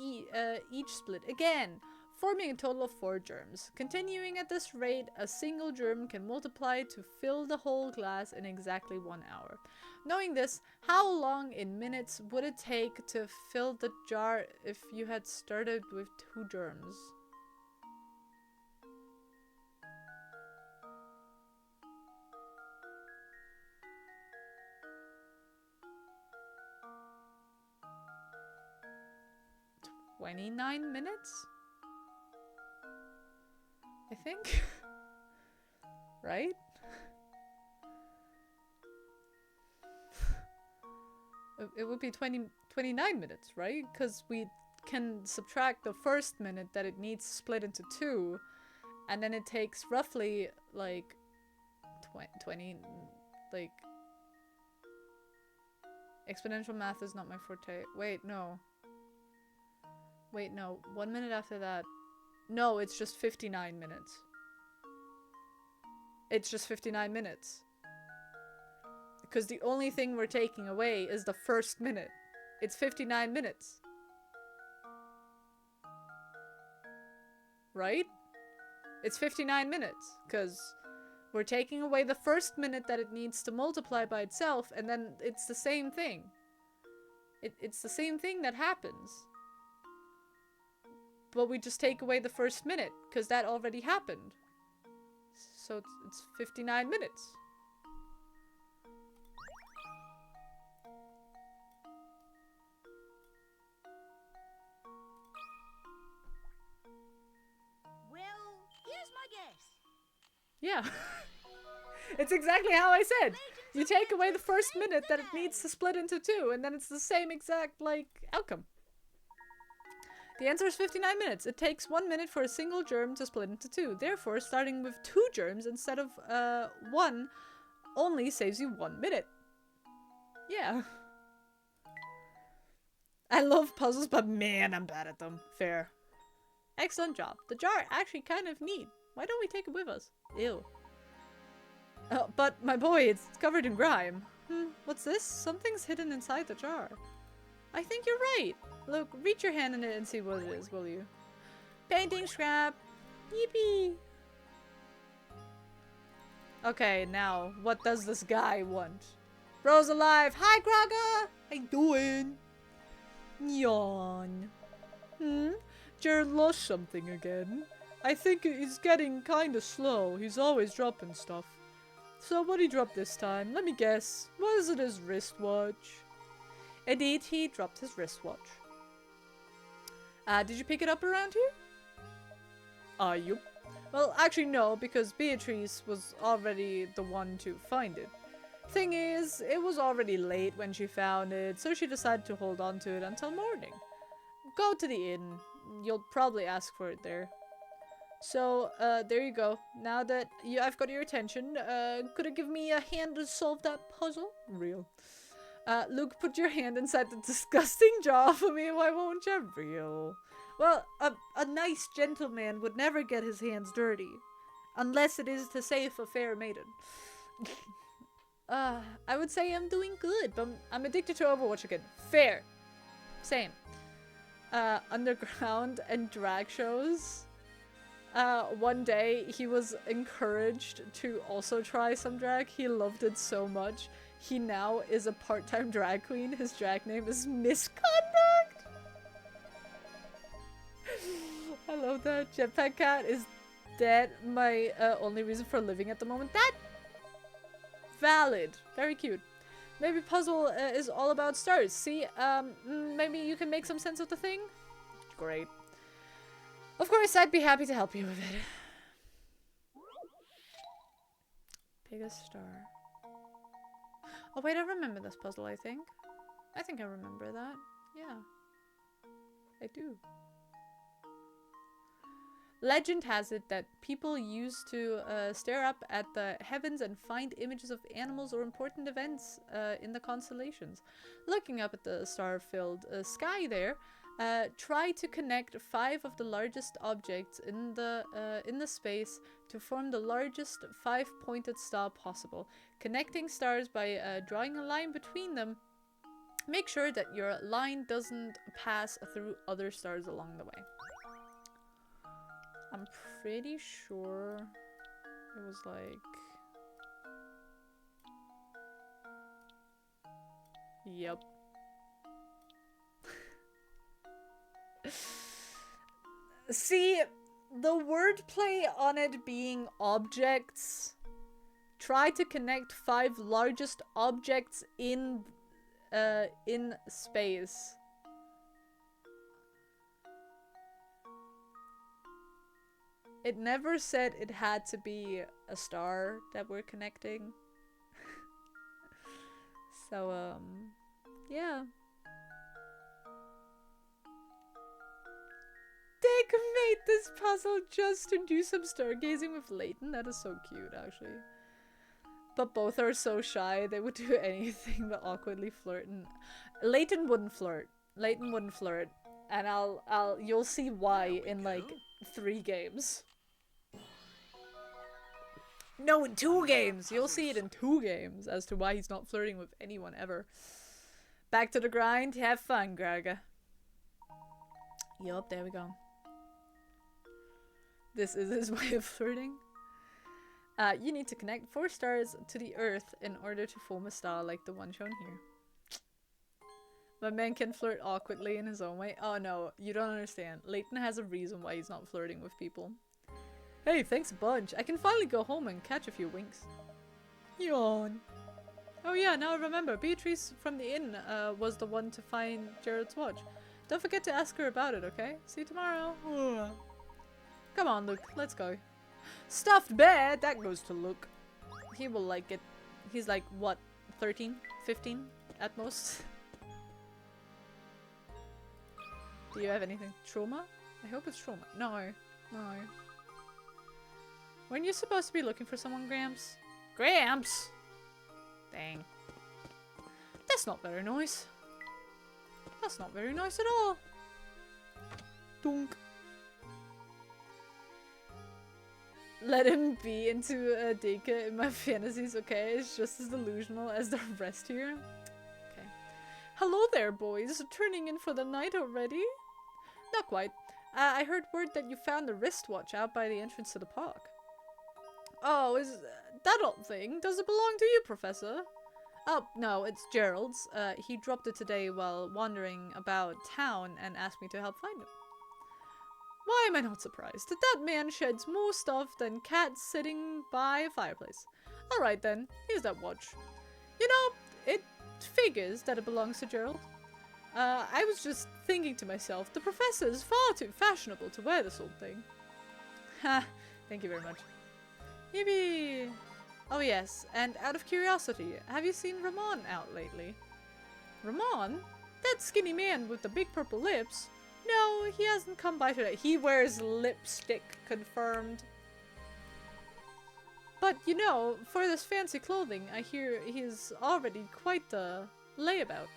each split again, forming a total of 4 germs. Continuing at this rate, a single germ can multiply to fill the whole glass in exactly 1 hour. Knowing this, how long in minutes would it take to fill the jar if you had started with 2 germs? $29? I think. Right? It would be 29 minutes, right? Because we can subtract the first minute that it needs to split into 2, and then it takes roughly like 20, like exponential math is not my forte. Wait, no. 1 minute after that. No, it's just 59 minutes. It's just 59 minutes. Because the only thing we're taking away is the first minute. It's 59 minutes. Right? It's 59 minutes. Because we're taking away the first minute that it needs to multiply by itself, and then it's the same thing. It's the same thing that happens. But we just take away the first minute, because that already happened. So it's 59 minutes. Well, here's my guess. Yeah. It's exactly how I said. You take away the first minute that it needs to split into 2, and then it's the same exact, like, outcome. The answer is 59 minutes. It takes 1 minute for a single germ to split into 2. Therefore, starting with 2 germs instead of 1 only saves you 1 minute. Yeah. I love puzzles, but man, I'm bad at them. Fair. Excellent job. The jar actually kind of neat. Why don't we take it with us? Ew. But my boy, it's covered in grime. What's this? Something's hidden inside the jar. I think you're right. Look, reach your hand in it and see what it is, will you? Painting scrap. Yippee. Okay, now, what does this guy want? Bro's alive. Hi, Graga. How you doing? Yawn. Jared lost something again. I think he's getting kinda slow. He's always dropping stuff. So what'd he drop this time? Let me guess. Was it his wristwatch? Indeed, he dropped his wristwatch. Did you pick it up around here? Yup. Well, actually no, because Beatrice was already the one to find it. Thing is, it was already late when she found it, so she decided to hold on to it until morning. Go to the inn. You'll probably ask for it there. So, there you go. Now that I've got your attention, could you give me a hand to solve that puzzle? Real. Luke, put your hand inside the disgusting jar for me, why won't you? Real. Well, a nice gentleman would never get his hands dirty. Unless it is to save a fair maiden. I would say I'm doing good, but I'm addicted to Overwatch again. Fair. Same. Underground and drag shows. One day he was encouraged to also try some drag. He loved it so much. He now is a part-time drag queen. His drag name is Misconduct. I love that. Jetpack Cat is dead. My only reason for living at the moment. That valid. Very cute. Maybe puzzle is all about stars. See, maybe you can make some sense of the thing. Great. Of course, I'd be happy to help you with it. Biggest star. Oh wait, I remember this puzzle, I think. I think I remember that. Yeah. I do. Legend has it that people used to stare up at the heavens and find images of animals or important events in the constellations. Looking up at the star-filled sky there, try to connect 5 of the largest objects in the space to form the largest 5-pointed star possible. Connecting stars by drawing a line between them. Make sure that your line doesn't pass through other stars along the way. I'm pretty sure it was like... Yep. See, the wordplay on it being objects. Try to connect 5 largest objects in space. It never said it had to be a star that we're connecting. So, yeah. Dick made this puzzle just to do some stargazing with Layton. That is so cute, actually. But both are so shy, they would do anything but awkwardly flirt. And Layton wouldn't flirt. Layton wouldn't flirt. And you'll see why in like 3 games. No, in 2 games! You'll see it in 2 games as to why he's not flirting with anyone ever. Back to the grind. Have fun, Graga. Yup, there we go. This is his way of flirting. You need to connect 4 stars to the Earth in order to form a star like the one shown here. My man can flirt awkwardly in his own way. Oh no, you don't understand. Layton has a reason why he's not flirting with people. Hey, thanks a bunch. I can finally go home and catch a few winks. Yawn. Oh yeah, now I remember. Beatrice from the inn was the one to find Jared's watch. Don't forget to ask her about it, okay? See you tomorrow. Come on, Luke. Let's go. Stuffed bear! That goes to Luke. He will like it. He's like, what, 13? 15 at most? Do you have anything? Trauma? I hope it's trauma. No. No. Weren't you supposed to be looking for someone, Gramps? Gramps? Dang. That's not very nice. That's not very nice at all. Dunk. Let him be into a Deka in my fantasies, okay? It's just as delusional as the rest here. Okay. Hello there, boys. Turning in for the night already? Not quite. I heard word that you found a wristwatch out by the entrance to the park. Oh, is that old thing? Does it belong to you, Professor? Oh, no, it's Gerald's. He dropped it today while wandering about town and asked me to help find him. Why am I not surprised? That man sheds more stuff than cats sitting by a fireplace. Alright then, here's that watch. You know, it figures that it belongs to Gerald. I was just thinking to myself, the professor is far too fashionable to wear this old thing. Ha, thank you very much. Maybe... Oh yes, and out of curiosity, have you seen Ramon out lately? Ramon? That skinny man with the big purple lips? No, he hasn't come by today. He wears lipstick, confirmed. But, you know, for this fancy clothing, I hear he's already quite the layabout.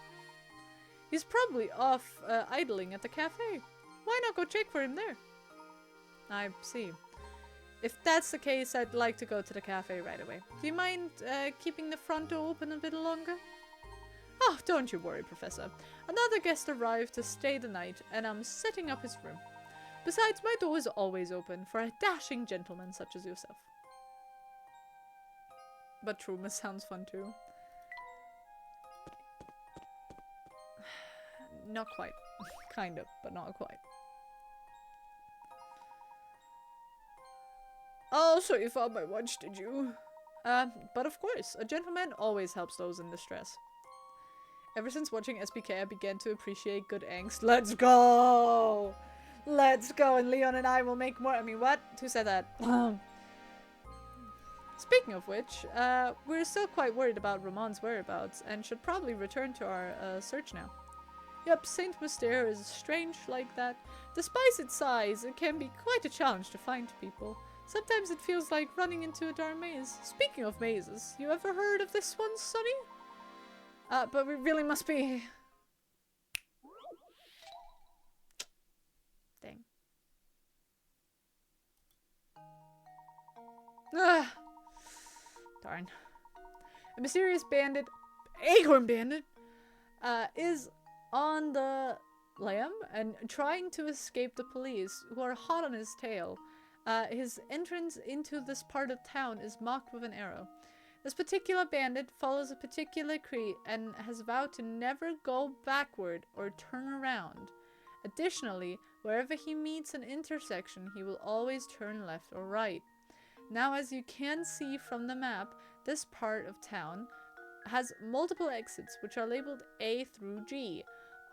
He's probably off idling at the cafe. Why not go check for him there? I see. If that's the case, I'd like to go to the cafe right away. Do you mind keeping the front door open a bit longer? Oh, don't you worry, Professor. Another guest arrived to stay the night, and I'm setting up his room. Besides, my door is always open for a dashing gentleman such as yourself. But Truma sounds fun too. Not quite. Kind of, but not quite. Oh, so you found my watch, did you? But of course, a gentleman always helps those in distress. Ever since watching SBK, I began to appreciate good angst. Let's go! Let's go, and Leon and I will make more- I mean, what? Who said that? Speaking of which, we're still quite worried about Ramon's whereabouts, and should probably return to our search now. Yep, Saint Mystere is strange like that. Despite its size, it can be quite a challenge to find people. Sometimes it feels like running into a darn maze. Speaking of mazes, you ever heard of this one, Sonny? But we really must be... Dang. Ah! Darn. A mysterious bandit, Acorn Bandit, is on the lam and trying to escape the police, who are hot on his tail. His entrance into this part of town is marked with an arrow. This particular bandit follows a particular creed and has vowed to never go backward or turn around. Additionally, wherever he meets an intersection, he will always turn left or right. Now, as you can see from the map, this part of town has multiple exits, which are labeled A through G.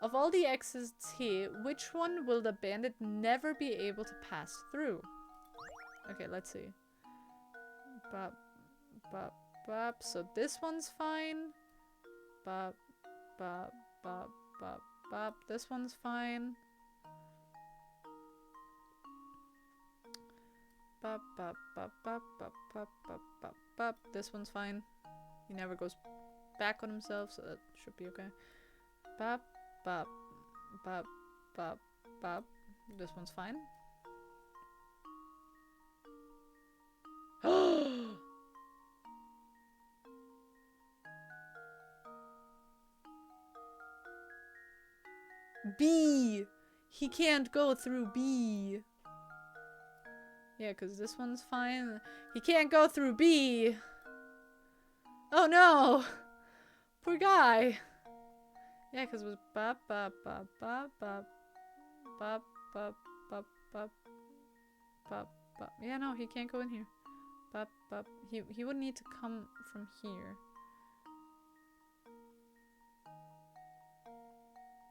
Of all the exits here, which one will the bandit never be able to pass through? Okay, let's see. Bop, bop, bop. So this one's fine. Bop, bop, bop, bop, bop. This one's fine. Bop, bop, bop, bop, bop, bop, bop, bop, bop. This one's fine. He never goes back on himself, so that should be okay. Bop, bop, bop, bop, bop. This one's fine. B! He can't go through B. Yeah, because this one's fine. He can't go through B. Oh no! Poor guy. Yeah, because it was bop, bop, bop, bop, bop, bop, bop, bop, bop, bop, bop. Yeah, no, he can't go in here. Bop, bop. He would need to come from here.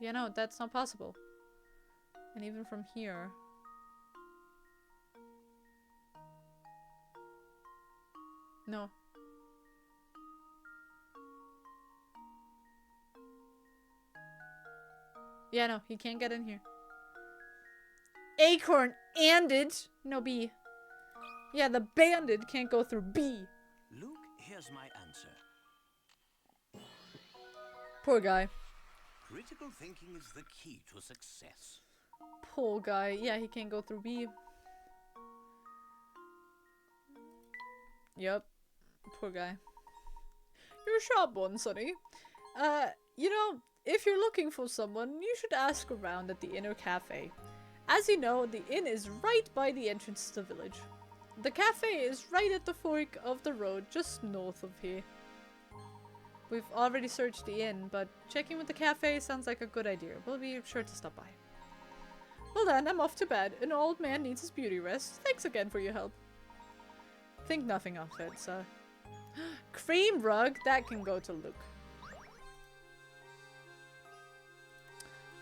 Yeah, no, that's not possible. And even from here. No. Yeah, no, he can't get in here. Acorn anded. No, B. Yeah, the bandit can't go through B. Luke, here's my answer. Poor guy. Critical thinking is the key to success. Poor guy. Yeah, he can't go through B. Yep. Poor guy. You're a sharp one, Sonny. You know, if you're looking for someone, you should ask around at the inner cafe. As you know, the inn is right by the entrance to the village. The cafe is right at the fork of the road just north of here. We've already searched the inn, but checking with the cafe sounds like a good idea. We'll be sure to stop by. Well then, I'm off to bed. An old man needs his beauty rest. Thanks again for your help. Think nothing of it, sir. Cream rug? That can go to Luke.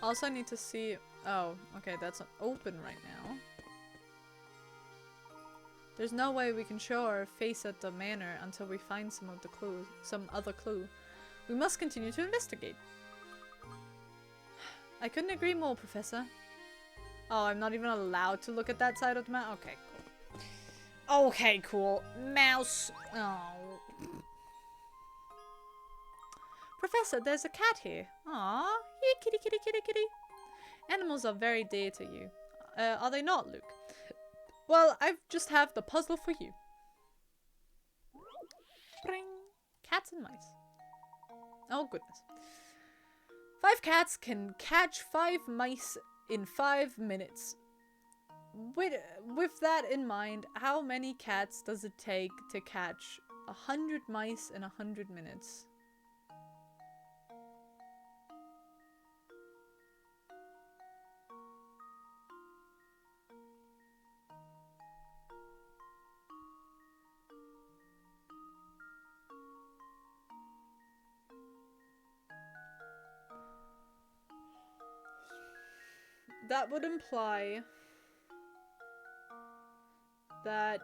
Also, I need to see... Oh, okay, that's open right now. There's no way we can show our face at the manor until we find some other clue. We must continue to investigate. I couldn't agree more, Professor. Oh, I'm not even allowed to look at that side of the map? Okay, cool. Okay, cool. Mouse. Oh. Professor, there's a cat here. Aww. Here, kitty, kitty, kitty, kitty. Animals are very dear to you. Are they not, Luke? Well, I just have the puzzle for you. Bring. Cats and mice. Oh, goodness. 5 cats can catch 5 mice in 5 minutes. With that in mind, how many cats does it take to catch 100 mice in 100 minutes? That would imply that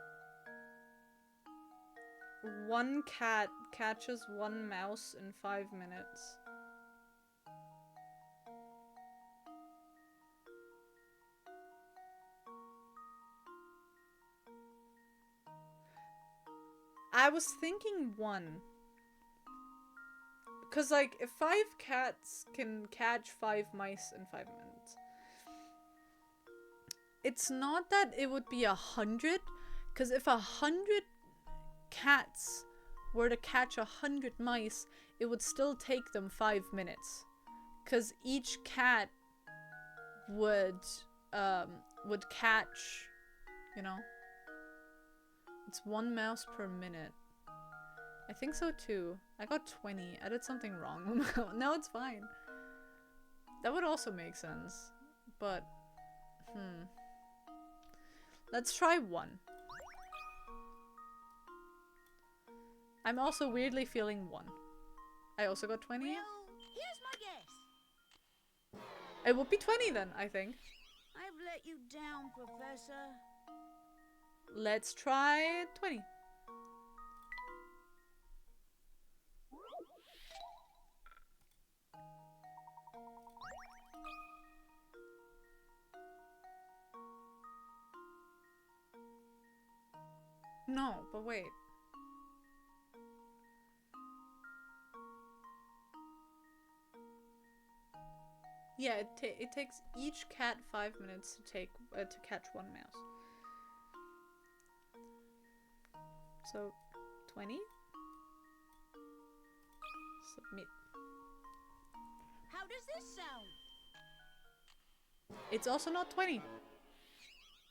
1 cat catches 1 mouse in 5 minutes. I was thinking 1. Because, like, if 5 cats can catch 5 mice in 5 minutes, it's not that it would be 100, because if 100 cats were to catch 100 mice, it would still take them 5 minutes. Because each cat would catch, you know, it's 1 mouse per minute. I think so too. I got 20. I did something wrong. No, it's fine. That would also make sense. But, let's try 1. I'm also weirdly feeling 1. I also got 20. Well, here's my guess. It would be 20 then, I think. I've let you down, Professor. Let's try 20. No, but wait. Yeah, it takes each cat 5 minutes to catch 1 mouse. So, 20. Submit. How does this sound? It's also not 20.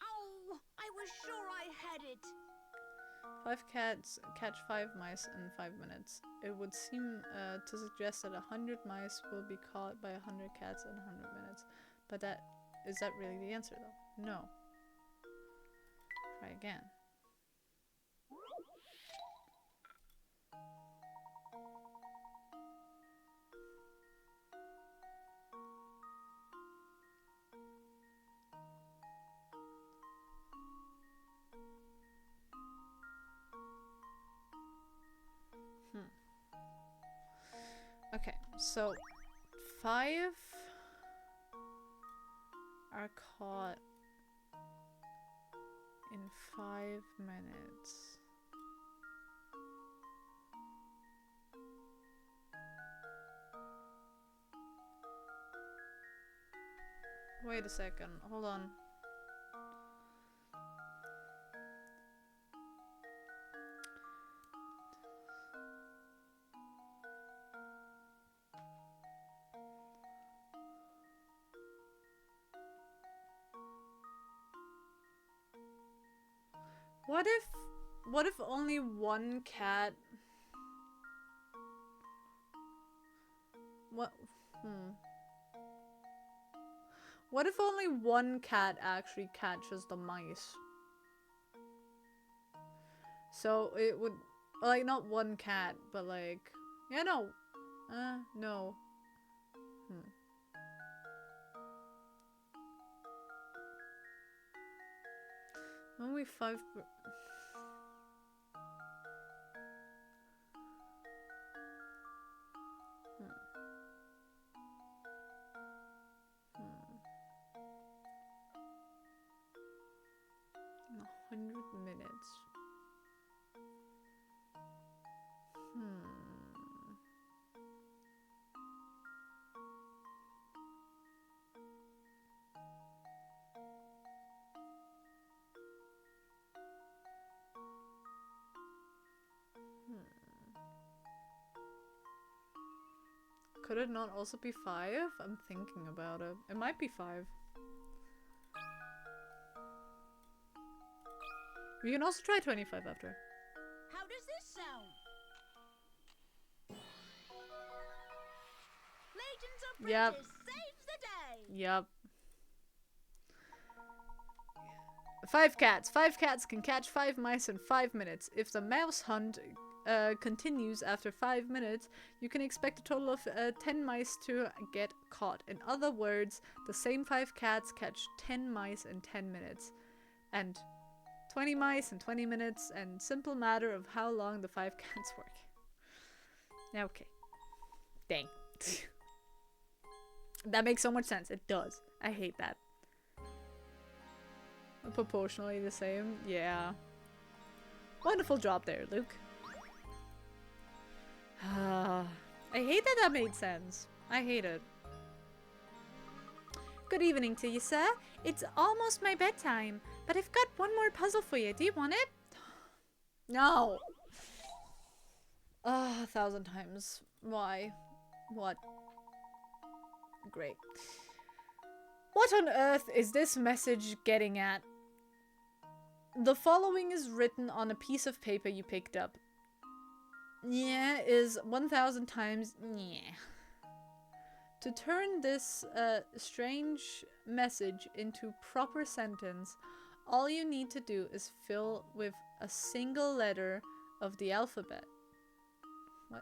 Oh, I was sure I had it. 5 cats catch 5 mice in 5 minutes. It would seem to suggest that 100 mice will be caught by 100 cats in 100 minutes. But is that really the answer though? No. Try again. Okay, so 5 are caught in 5 minutes. Wait a second, hold on. What if only one cat? What? What if only one cat actually catches the mice? So it would, like, not one cat, but like, yeah, no, no. Only 5. In 100 minutes. Could it not also be 5? I'm thinking about it. It might be 5. We can also try 25 after. How does this sound? Layton's apprentice Yep. saves the day. Yep. 5 cats. 5 cats can catch 5 mice in 5 minutes. If the mouse hunt continues after 5 minutes, you can expect a total of 10 mice to get caught. In other words, the same 5 cats catch 10 mice in 10 minutes. And 20 mice in 20 minutes, and simple matter of how long the 5 cats work. Okay. Dang. That makes so much sense. It does. I hate that. Proportionally the same. Yeah. Wonderful job there, Luke. I hate that made sense. I hate it. Good evening to you, sir. It's almost my bedtime, but I've got one more puzzle for you. Do you want it? No. 1,000 times. Why? What? Great. What on earth is this message getting at? The following is written on a piece of paper you picked up. Yeah is 1,000 times yeah. To turn this strange message into proper sentence, all you need to do is fill with a single letter of the alphabet. What?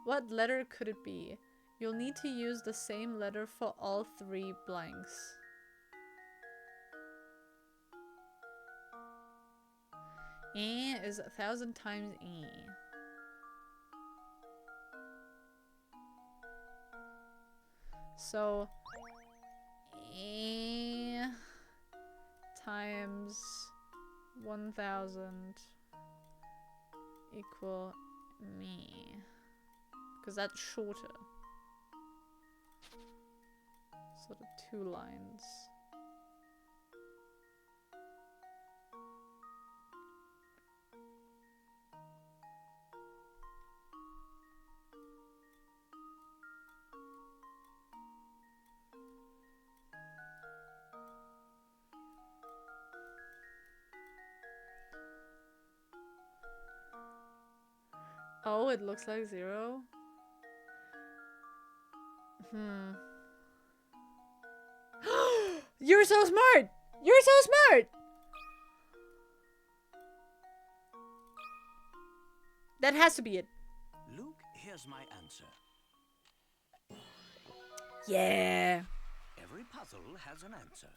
What letter could it be? You'll need to use the same letter for all 3 blanks. Is 1,000 times E. So E times 1,000 equal me, because that's shorter. Sort of 2 lines. Oh, it looks like 0. You're so smart! You're so smart! That has to be it. Luke, here's my answer. Yeah. Every puzzle has an answer.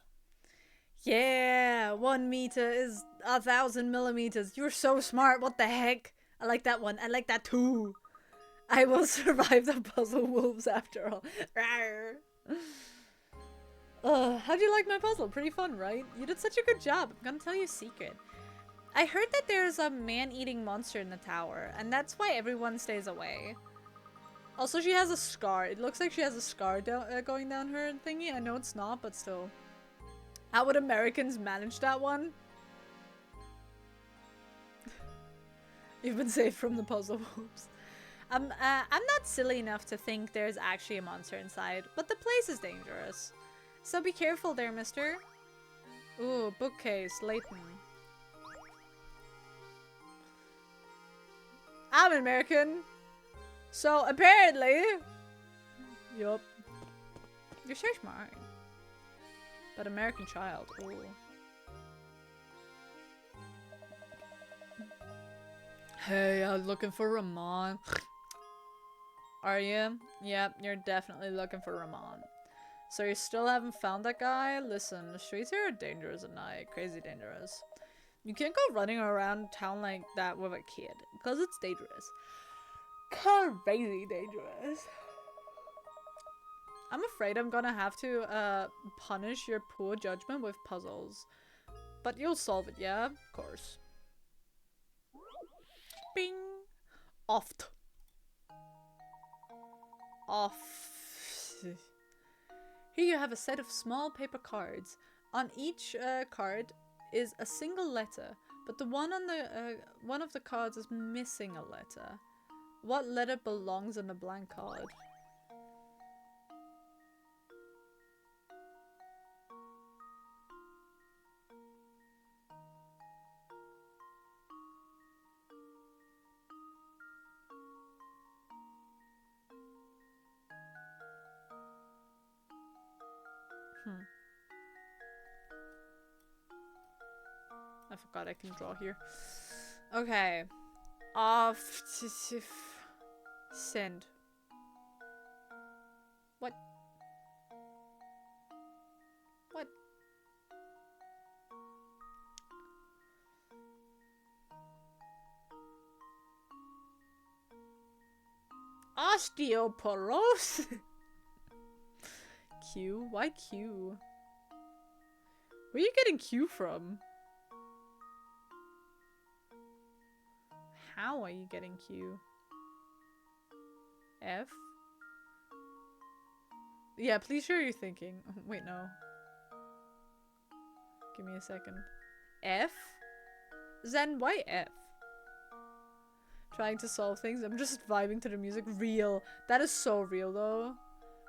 Yeah, 1 meter is 1,000 millimeters. You're so smart. What the heck? I like that one. I like that too. I will survive the puzzle wolves after all. Rawr. How'd you like my puzzle? Pretty fun, right? You did such a good job. I'm gonna tell you a secret. I heard that there's a man-eating monster in the tower, and that's why everyone stays away. Also, she has a scar. It looks like she has a scar going down her thingy. I know it's not, but still. How would Americans manage that one? You've been saved from the puzzle wolves. I'm not silly enough to think there's actually a monster inside, but the place is dangerous. So be careful there, mister. Ooh, bookcase, Layton. I'm an American. So apparently... Yup. You're so smart. But American child. Ooh. Hey, I was looking for Ramon. Are you? Yep, you're definitely looking for Ramon. So you still haven't found that guy? Listen, the streets here are dangerous at night. Crazy dangerous. You can't go running around town like that with a kid. Because it's dangerous. Crazy dangerous. I'm afraid I'm gonna have to punish your poor judgment with puzzles. But you'll solve it, yeah? Of course. Bing! Oft. Off. Here you have a set of small paper cards. On each card is a single letter, but the one on the one of the cards is missing a letter. What letter belongs on the blank card? I forgot I can draw here. Okay. Off. Send. What? What? Osteoporosis? Q? Why Q? Where are you getting Q from? How are you getting Q? F? Yeah, please share your thinking. Wait, no. Give me a second. F? Zen, why F? Trying to solve things. I'm just vibing to the music. Real. That is so real, though.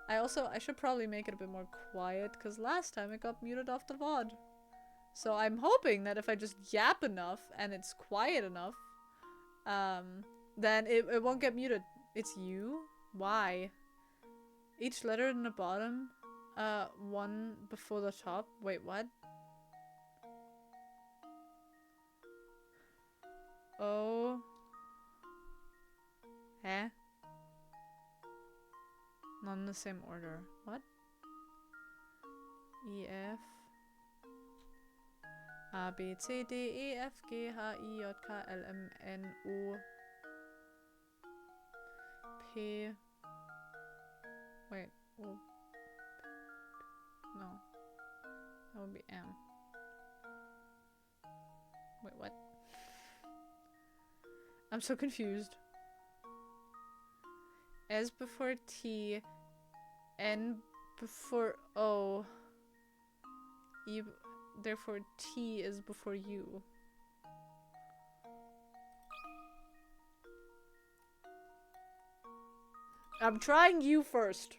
I should probably make it a bit more quiet, because last time it got muted off the VOD. So I'm hoping that if I just yap enough, and it's quiet enough, then it won't get muted. It's U? Why? Each letter in the bottom, one before the top. Wait, what? O. Eh? Not in the same order. What? E, F. A, B, C, D, E, F, G, H, I, J, K, L, M, N, O, P. Wait. O. No. That would be M. Wait, what? I'm so confused. S before T, N before O, E, therefore T is before U. I'm trying U first.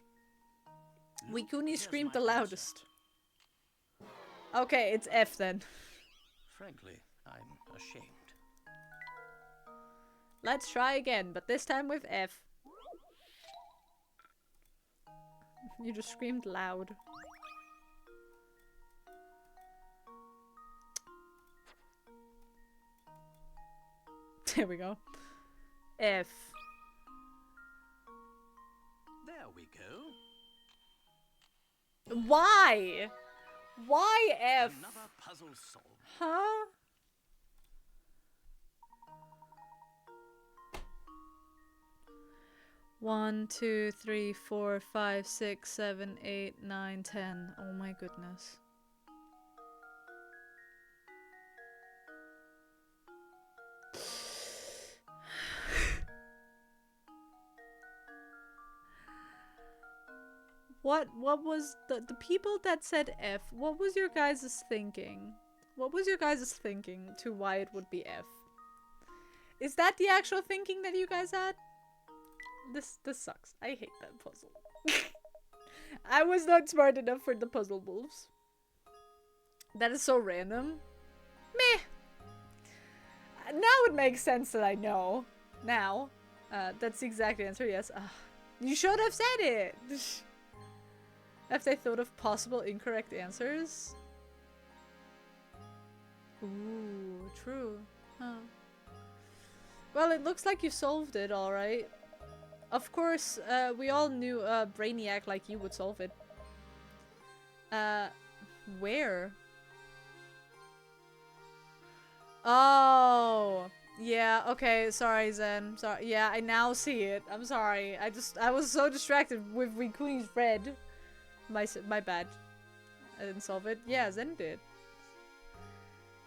Wikuni screamed the loudest. Okay, it's F then. Frankly, I'm ashamed. Let's try again, but this time with F. You just screamed loud. There we go. F. There we go. Why? Why F? Another puzzle solved. Huh? 1, 2, 3, 4, 5, 6, 7, 8, 9, 10. Oh my goodness. What was the people that said F, what was your guys' thinking? What was your guys' thinking to why it would be F? Is that the actual thinking that you guys had? This sucks. I hate that puzzle. I was not smart enough for the puzzle wolves. That is so random. Meh. Now it makes sense that I know. Now. That's the exact answer, yes. You should have said it! Have they thought of possible incorrect answers? Ooh, true. Huh. Well, it looks like you solved it, alright. Of course, we all knew a brainiac like you would solve it. Where? Oh, yeah, okay, sorry Zen. Sorry. Yeah, I now see it. I'm sorry. I was so distracted with Queen's Red. My bad. I didn't solve it. Yeah, Zen did.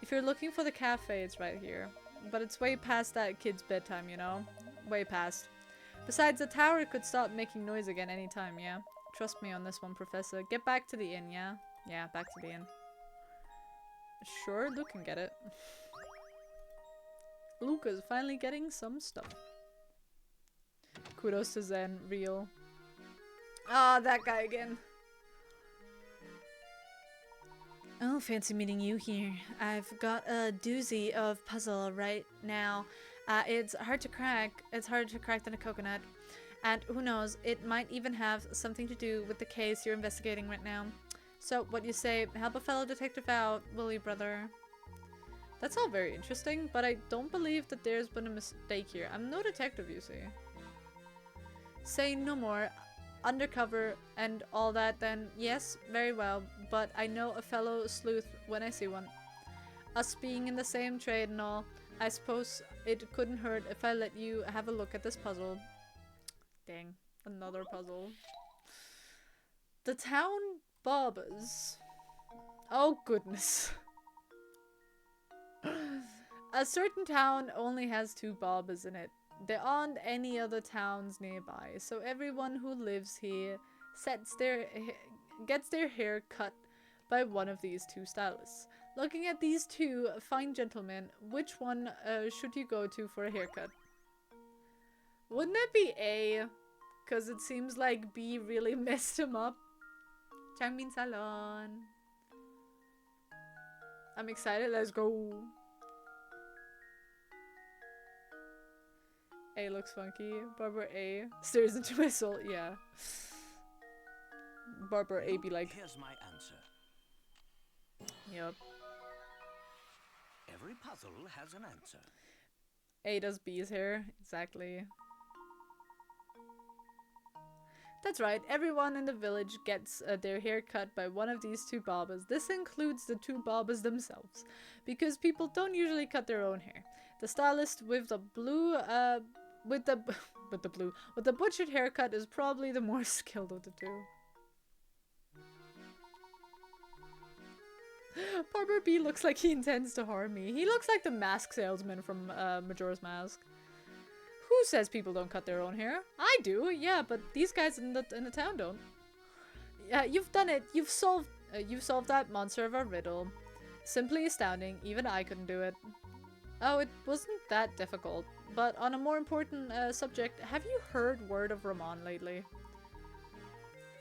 If you're looking for the cafe, it's right here. But it's way past that kid's bedtime, you know? Way past. Besides, the tower could stop making noise again anytime, yeah? Trust me on this one, Professor. Get back to the inn, yeah? Yeah, back to the inn. Sure, Luke can get it. Luke is finally getting some stuff. Kudos to Zen, real. Ah, that guy again. Oh, fancy meeting you here. I've got a doozy of puzzle right now. It's hard to crack. It's harder to crack than a coconut. And who knows, it might even have something to do with the case you're investigating right now. So, what you say, help a fellow detective out, will you, brother? That's all very interesting, but I don't believe that there's been a mistake here. I'm no detective, you see. Say no more. Undercover and all that, then yes, very well, but I know a fellow sleuth when I see one. Us being in the same trade and all, I suppose it couldn't hurt if I let you have a look at this puzzle. Dang, another puzzle. The town barbers. Oh goodness. A certain town only has 2 barbers in it. There aren't any other towns nearby, so everyone who lives here gets their hair cut by one of these 2 stylists. Looking at these 2 fine gentlemen, which one should you go to for a haircut? Wouldn't it be A? Because it seems like B really messed him up. Changmin Salon. I'm excited, let's go. A looks funky. Barber A stares into my soul. Yeah. Barber A be like. Here's my answer. Yep. Every puzzle has an answer. A does B's hair. Exactly. That's right. Everyone in the village gets their hair cut by one of these 2 barbers. This includes the 2 barbers themselves, because people don't usually cut their own hair. The stylist with the blue, with the butchered haircut is probably the more skilled of the 2. Barber B looks like he intends to harm me. He looks like the mask salesman from Majora's Mask. Who says people don't cut their own hair? I do, yeah, but these guys in the town don't. Yeah, you've done it. You've solved that monster of a riddle. Simply astounding. Even I couldn't do it. Oh, it wasn't that difficult. But on a more important subject, have you heard word of Ramon lately?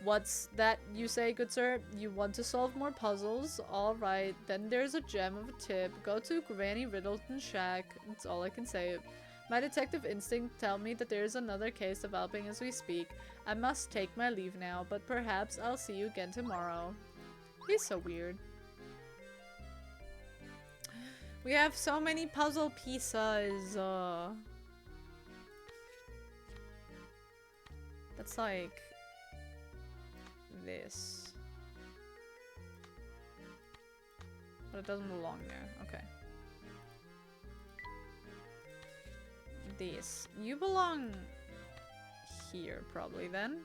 What's that you say, good sir? You want to solve more puzzles? Alright, then there's a gem of a tip. Go to Granny Riddleton's shack. That's all I can say. My detective instinct tell me that there's another case developing as we speak. I must take my leave now, but perhaps I'll see you again tomorrow. He's so weird. We have so many puzzle pieces. That's like this. But it doesn't belong there. Okay. This. You belong here, probably, then.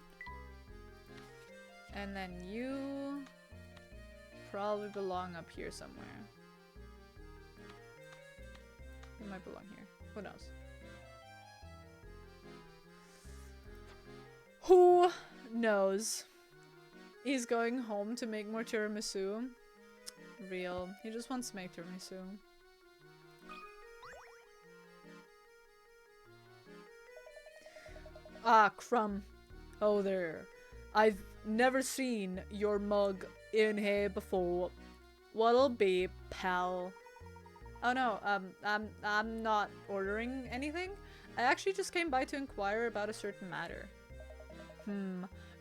And then you probably belong up here somewhere. You might belong here. Who knows? Who knows? He's going home to make more tiramisu. Real. He just wants to make tiramisu. Ah, Crumb. Oh, there. I've never seen your mug in here before. What'll be, pal? Oh no, I'm not ordering anything. I actually just came by to inquire about a certain matter.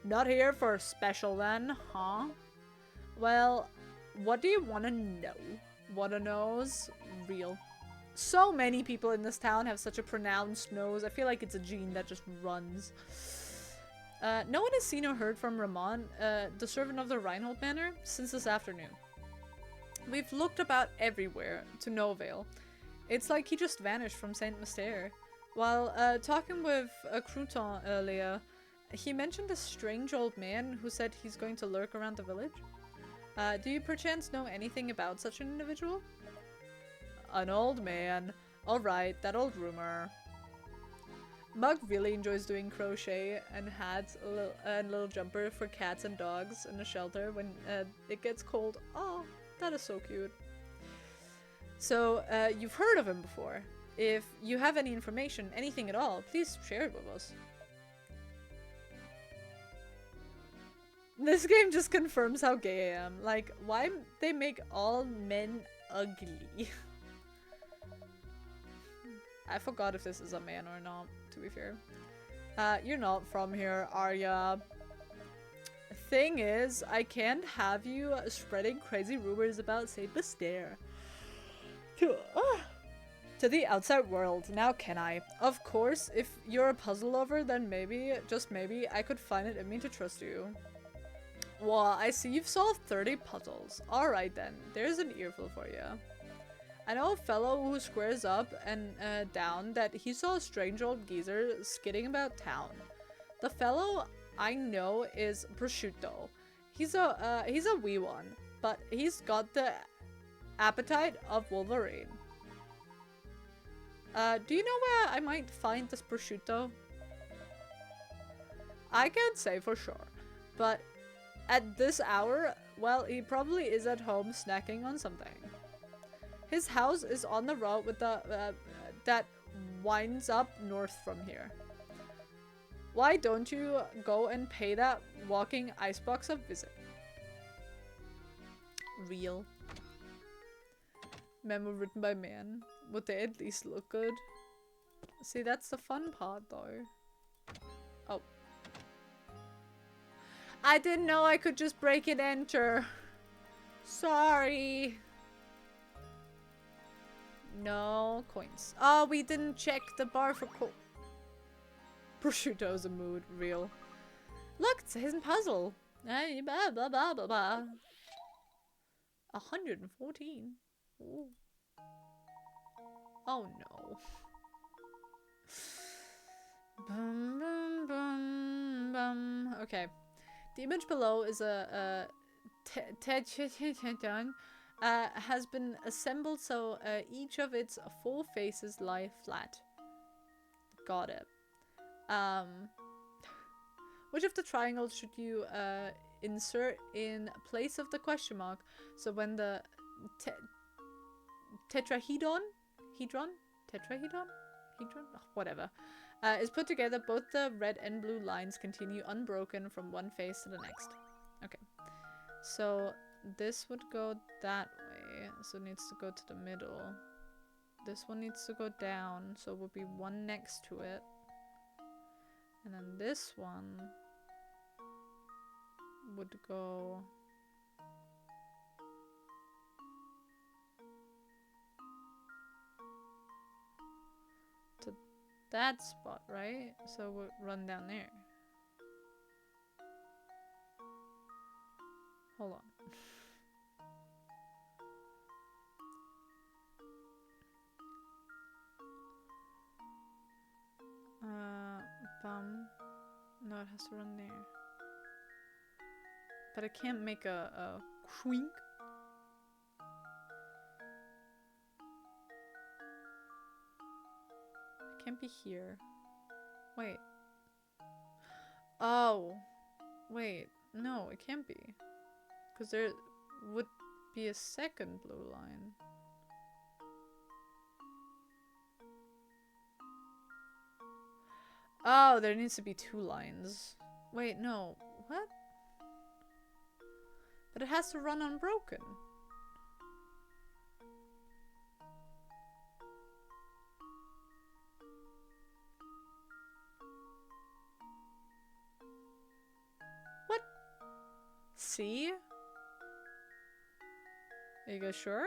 Not here for a special then, huh? Well, what do you want to know? Wanna knows? Real. So many people in this town have such a pronounced nose. I feel like it's a gene that just runs. No one has seen or heard from Ramon, the servant of the Reinhold Manor, since this afternoon. We've looked about everywhere, to no avail. It's like he just vanished from Saint Mystere. While talking with a crouton earlier, he mentioned a strange old man who said he's going to lurk around the village. Do you perchance know anything about such an individual? An old man. Alright, that old rumor. Mug really enjoys doing crochet and hats and little jumper for cats and dogs in a shelter when it gets cold. Oh, that is so cute. So, you've heard of him before. If you have any information, anything at all, please share it with us. This game just confirms how gay I am. Like, why they make all men ugly? I forgot if this is a man or not, to be fair. You're not from here, are ya? Thing is, I can't have you spreading crazy rumors about Saint Mystere to the outside world, now can I? Of course, if you're a puzzle lover, then maybe, just maybe, I could find it in me to trust you. Well, I see you've solved 30 puzzles. Alright then, there's an earful for you. I know a fellow who squares up and down that he saw a strange old geezer skidding about town. The fellow I know is Prosciutto. He's a wee one, but he's got the appetite of Wolverine. Do you know where I might find this Prosciutto? I can't say for sure, but at this hour, well, he probably is at home snacking on something. His house is on the road with the that winds up north from here. Why don't you go and pay that walking icebox a visit? Real. Memo written by man. Would they at least look good? See, that's the fun part though. Oh. I didn't know I could just break and enter. Sorry. No coins. Oh, we didn't check the bar for Prosciutto's a mood. Real. Look, it's his puzzle. Blah, blah, blah, blah, blah. 114. Ooh. Oh no. Bum, bum, bum, bum. Okay. The image below is a has been assembled so each of its 4 faces lie flat. Got it. Which of the triangles should you insert in place of the question mark? So when the tetrahedron, whatever, is put together, both the red and blue lines continue unbroken from one face to the next. Okay, so this would go that way, so it needs to go to the middle. This one needs to go down, so it would be one next to it. And then this one would go to that spot, right? So we'll run down there. Hold on. Bum. No, it has to run there. But I can't make a swing. It can't be here. Wait. Oh. Wait. No, it can't be. Because there would be a second blue line. Oh, there needs to be 2 lines. Wait, no. What? But it has to run unbroken. What? C? Are you guys sure?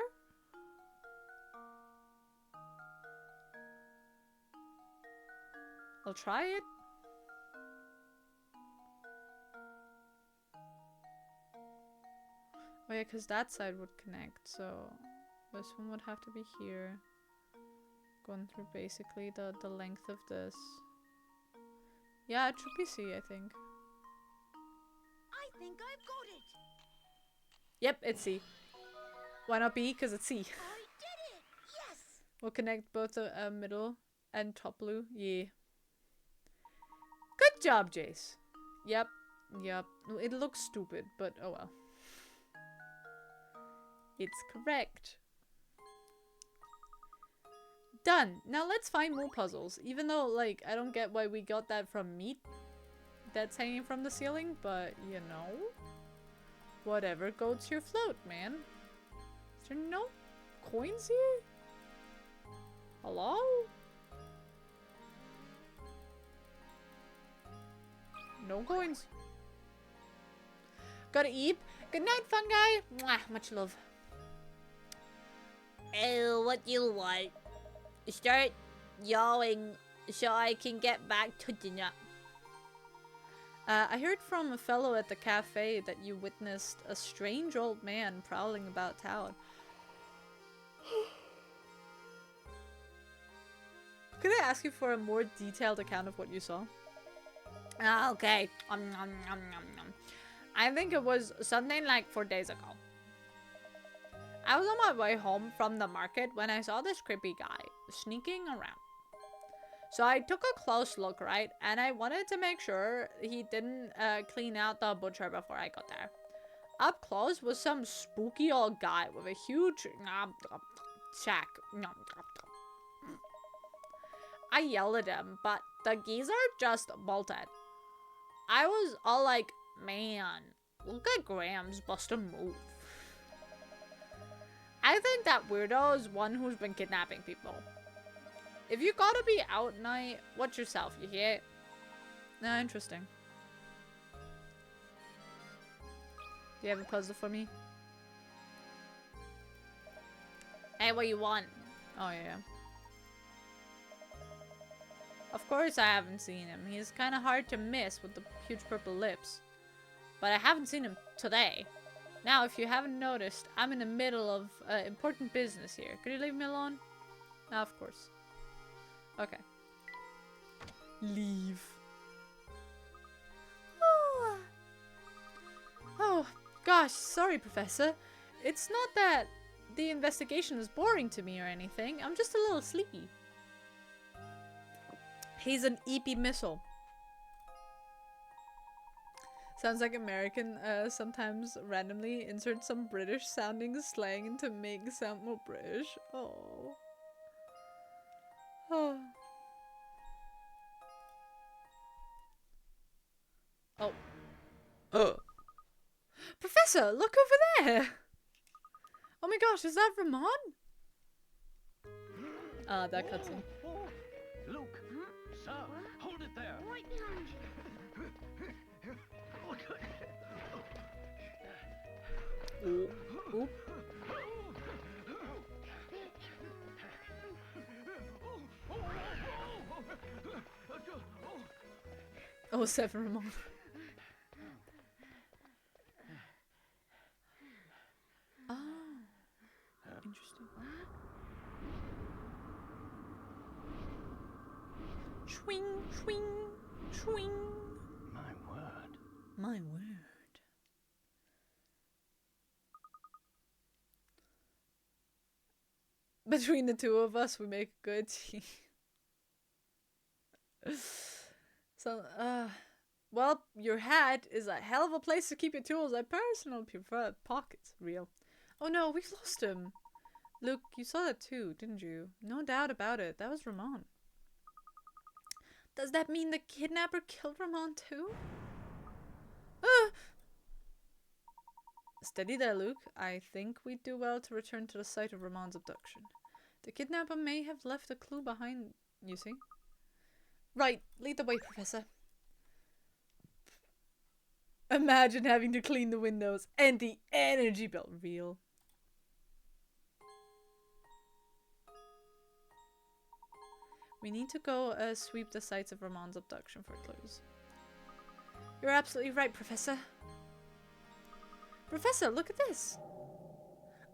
I'll try it. Oh yeah, because that side would connect, so this one would have to be here. Going through basically the length of this. Yeah, it should be C, I think. I think I've got it. Yep, it's C. Why not B? Because it's C. I did it. Yes. We'll connect both the middle and top blue. Yeah. Good job, Jace. Yep. Yep. It looks stupid, but oh well. It's correct. Done. Now let's find more puzzles. Even though, like, I don't get why we got that from meat that's hanging from the ceiling, but, you know. Whatever goats your float, man. Is there no coins here? Hello? No coins. Gotta eat. Good night, fun guy. Mwah, much love. Oh, what you want? Start yawing so I can get back to dinner. I heard from a fellow at the cafe that you witnessed a strange old man prowling about town. Could I ask you for a more detailed account of what you saw? Okay. I think it was something like 4 days ago. I was on my way home from the market when I saw this creepy guy sneaking around. So I took a close look, right? And I wanted to make sure he didn't clean out the butcher before I got there. Up close was some spooky old guy with a huge shack. I yelled at him, but the geezer just bolted. I was all like, man, look at Graham's bust a move. I think that weirdo is one who's been kidnapping people. If you gotta be out at night, watch yourself, you hear? Nah, interesting. Do you have a puzzle for me? Hey, what you want? Oh, yeah. Of course I haven't seen him. He's kind of hard to miss with the huge purple lips. But I haven't seen him today. Now, if you haven't noticed, I'm in the middle of important business here. Could you leave me alone? No, of course. Okay. Leave. Oh, gosh, sorry, Professor. It's not that the investigation is boring to me or anything. I'm just a little sleepy. He's an EP missile. Sounds like American sometimes randomly insert some British sounding slang to make it sound more British. Oh. Oh. Oh. Oh. Professor, look over there! Oh my gosh, is that Ramon? That cutscene. Luke, sir, hold it there. Right behind you. Ooh. Ooh. Oh, 7 Ramon. Oh. Interesting. Swing, swing, swing. My word. Between the two of us, we make a good team. So, well, your hat is a hell of a place to keep your tools. I personally prefer pockets. Real. Oh no, we've lost him. Luke, you saw that too, didn't you? No doubt about it. That was Ramon. Does that mean the kidnapper killed Ramon too? Steady there, Luke. I think we'd do well to return to the site of Ramon's abduction. The kidnapper may have left a clue behind, you see. Right, lead the way, Professor. Imagine having to clean the windows and the energy bill. Real. We need to go sweep the sites of Ramon's abduction for clues. You're absolutely right, Professor. Professor, look at this.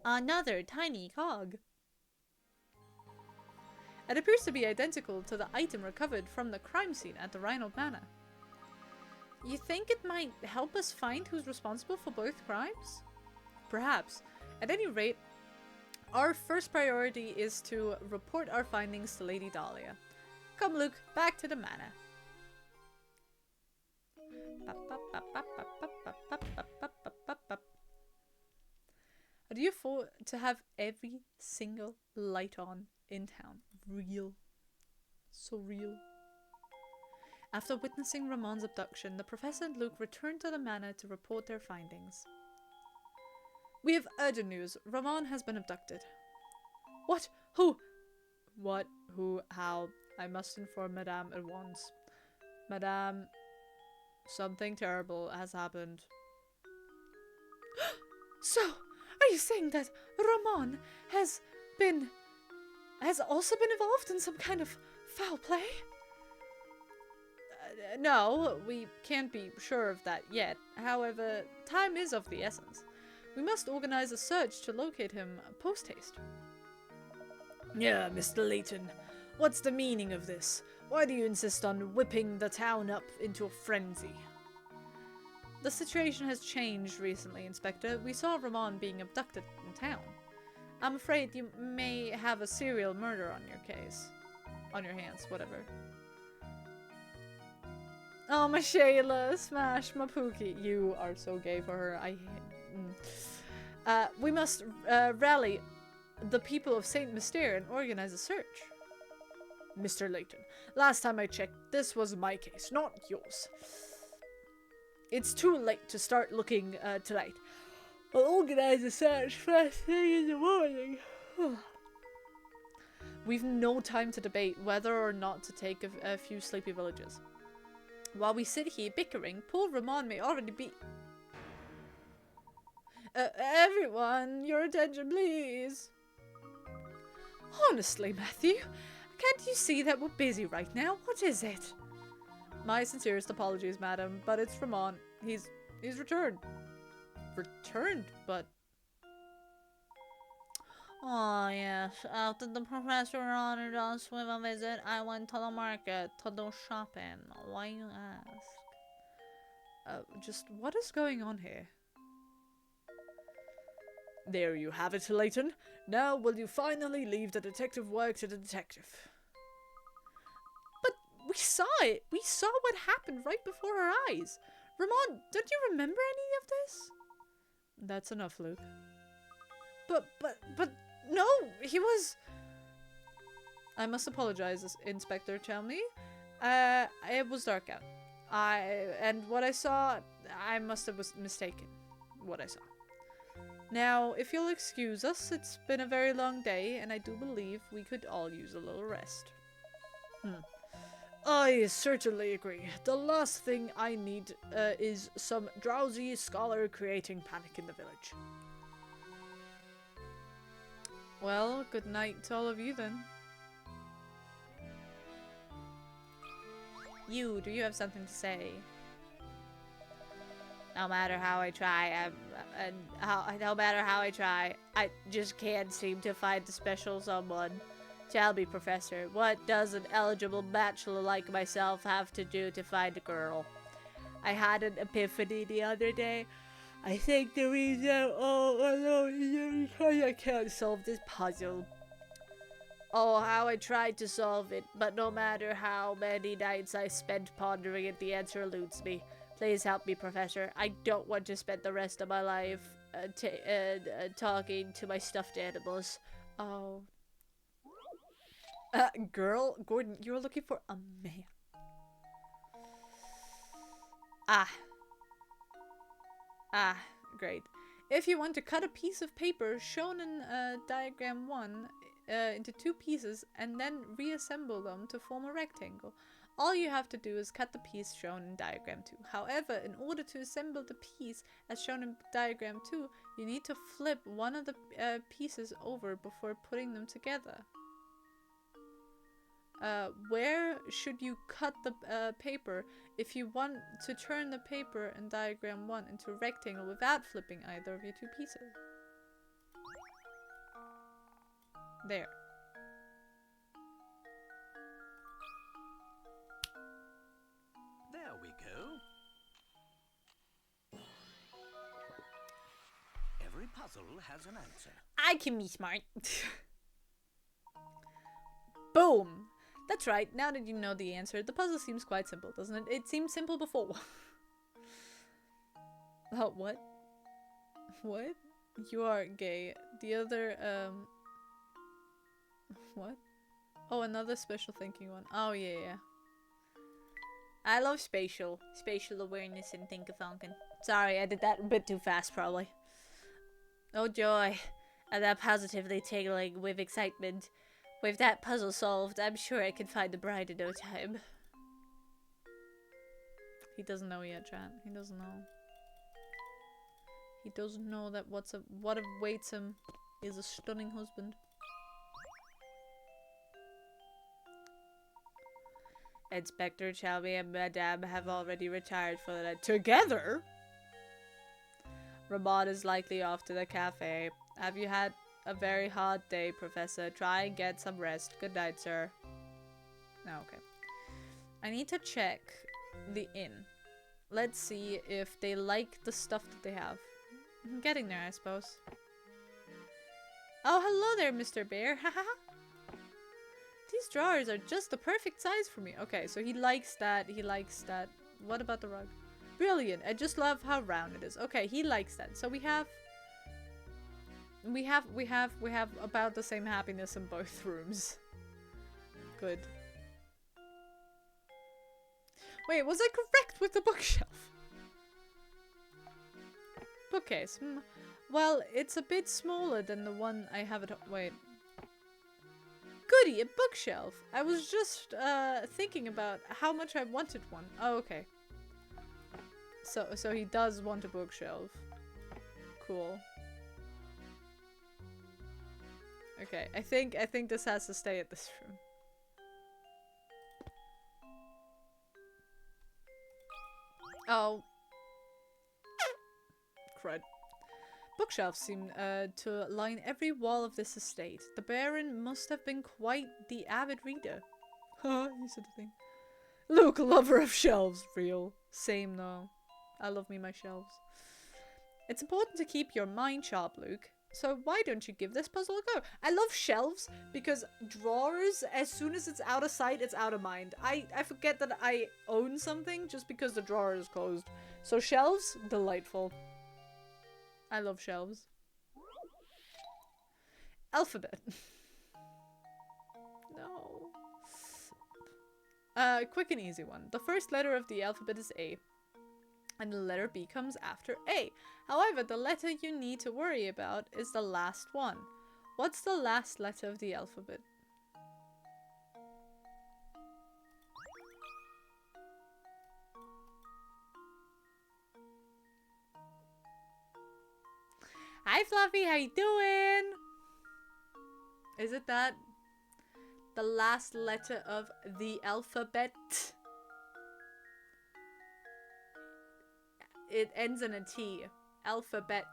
Another tiny cog. It appears to be identical to the item recovered from the crime scene at the Rhino Manor. You think it might help us find who's responsible for both crimes? Perhaps. At any rate, our first priority is to report our findings to Lady Dahlia. Come, Luke, back to the manor. How do you afford to have every single light on in town? Real. So real. After witnessing Ramon's abduction, the Professor and Luke returned to the manor to report their findings. We have urgent news. Ramon has been abducted. What? Who? What? Who? How? I must inform Madame at once. Madame, something terrible has happened. So, are you saying that Ramon has also been involved in some kind of foul play? No, we can't be sure of that yet. However, time is of the essence. We must organize a search to locate him post-haste. Yeah, Mr. Layton. What's the meaning of this? Why do you insist on whipping the town up into a frenzy? The situation has changed recently, Inspector. We saw Ramon being abducted in town. I'm afraid you may have a serial murder on your case. On your hands, whatever. Oh, my Shayla, smash my Pookie. You are so gay for her. We must rally the people of Saint Mystere and organize a search. Mr. Layton, last time I checked, this was my case, not yours. It's too late to start looking tonight. I'll organize a search first thing in the morning. We've no time to debate whether or not to take a few sleepy villages. While we sit here bickering, poor Ramon may already be... everyone, your attention please. Honestly, Matthew, can't you see that we're busy right now? What is it? My sincerest apologies, madam, but it's Ramon. He's returned. Returned, but... Oh yes, after the professor honored us with a visit, I went to the market to do shopping. Why you ask? Just what is going on here? There you have it, Layton. Now will you finally leave the detective work to the detective? But we saw it. We saw what happened right before our eyes. Ramon, don't you remember any of this? That's enough, Luke. But no, he was... I must apologize, Inspector Chelmey. It was dark out. And what I saw, I must have mistaken what I saw. Now, if you'll excuse us, it's been a very long day, and I do believe we could all use a little rest. I certainly agree. The last thing I need is some drowsy scholar creating panic in the village. Well, good night to all of you then. You, do you have something to say? No matter how I try, no matter how I try, I just can't seem to find the special someone. Tell me, Professor, what does an eligible bachelor like myself have to do to find a girl? I had an epiphany the other day. I think the reason all alone is because I can't solve this puzzle. Oh, how I tried to solve it, but no matter how many nights I spent pondering it, the answer eludes me. Please help me, Professor. I don't want to spend the rest of my life talking to my stuffed animals. Oh. Girl, Gordon, you're looking for a man. Great. If you want to cut a piece of paper shown in diagram 1 into 2 pieces and then reassemble them to form a rectangle, all you have to do is cut the piece shown in diagram 2. However, in order to assemble the piece as shown in diagram 2, you need to flip one of the pieces over before putting them together. Where should you cut the paper if you want to turn the paper in diagram 1 into a rectangle without flipping either of your 2 pieces? There. There we go. Every puzzle has an answer. I can be smart. Boom! That's right, now that you know the answer, the puzzle seems quite simple, doesn't it? It seemed simple before. Oh, what? What? You are gay. The other, what? Oh, another special thinking one. Oh, yeah, yeah. I love spatial awareness and think-a-thonkin'. Sorry, I did that a bit too fast, probably. Oh, joy. And that positively tingling with excitement. With that puzzle solved, I'm sure I can find the bride in no time. He doesn't know yet, chat. He doesn't know. He doesn't know that what awaits him is a stunning husband. Inspector Chalby and Madame have already retired for the night. Together? Ramon is likely off to the cafe. Have you had a very hard day, Professor? Try and get some rest. Good night, sir. Oh, okay. I need to check the inn. Let's see if they like the stuff that they have. I'm getting there, I suppose. Oh, hello there, Mr. Bear. Haha. These drawers are just the perfect size for me. Okay, so he likes that. He likes that. What about the rug? Brilliant. I just love how round it is. Okay, he likes that. So we have about the same happiness in both rooms. Good. Wait, was I correct with the bookshelf? Bookcase. Well, it's a bit smaller than the one I have at home. Wait. Goody, a bookshelf. I was just thinking about how much I wanted one. Oh, okay. So he does want a bookshelf. Cool. Okay, I think this has to stay at this room. Oh. Crud. Bookshelves seem to line every wall of this estate. The Baron must have been quite the avid reader. Haha, you said the thing. Luke, lover of shelves. Real. Same though. I love me my shelves. It's important to keep your mind sharp, Luke. So why don't you give this puzzle a go? I love shelves because drawers, as soon as it's out of sight, it's out of mind. I forget that I own something just because the drawer is closed. So shelves, delightful. I love shelves. Alphabet. No. Quick and easy one. The first letter of the alphabet is A, and the letter B comes after A. However, the letter you need to worry about is the last one. What's the last letter of the alphabet? Hi Fluffy, how you doing? Is it that? The last letter of the alphabet? It ends in a T. Alphabet.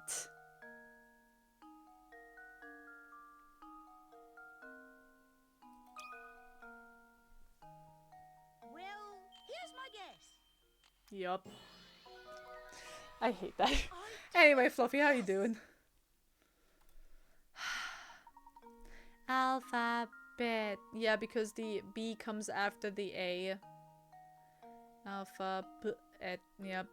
Well, here's my guess. Yup. I hate that. Anyway, Fluffy, how you doing? Alphabet. Yeah, because the B comes after the A. Alphabet. Yep.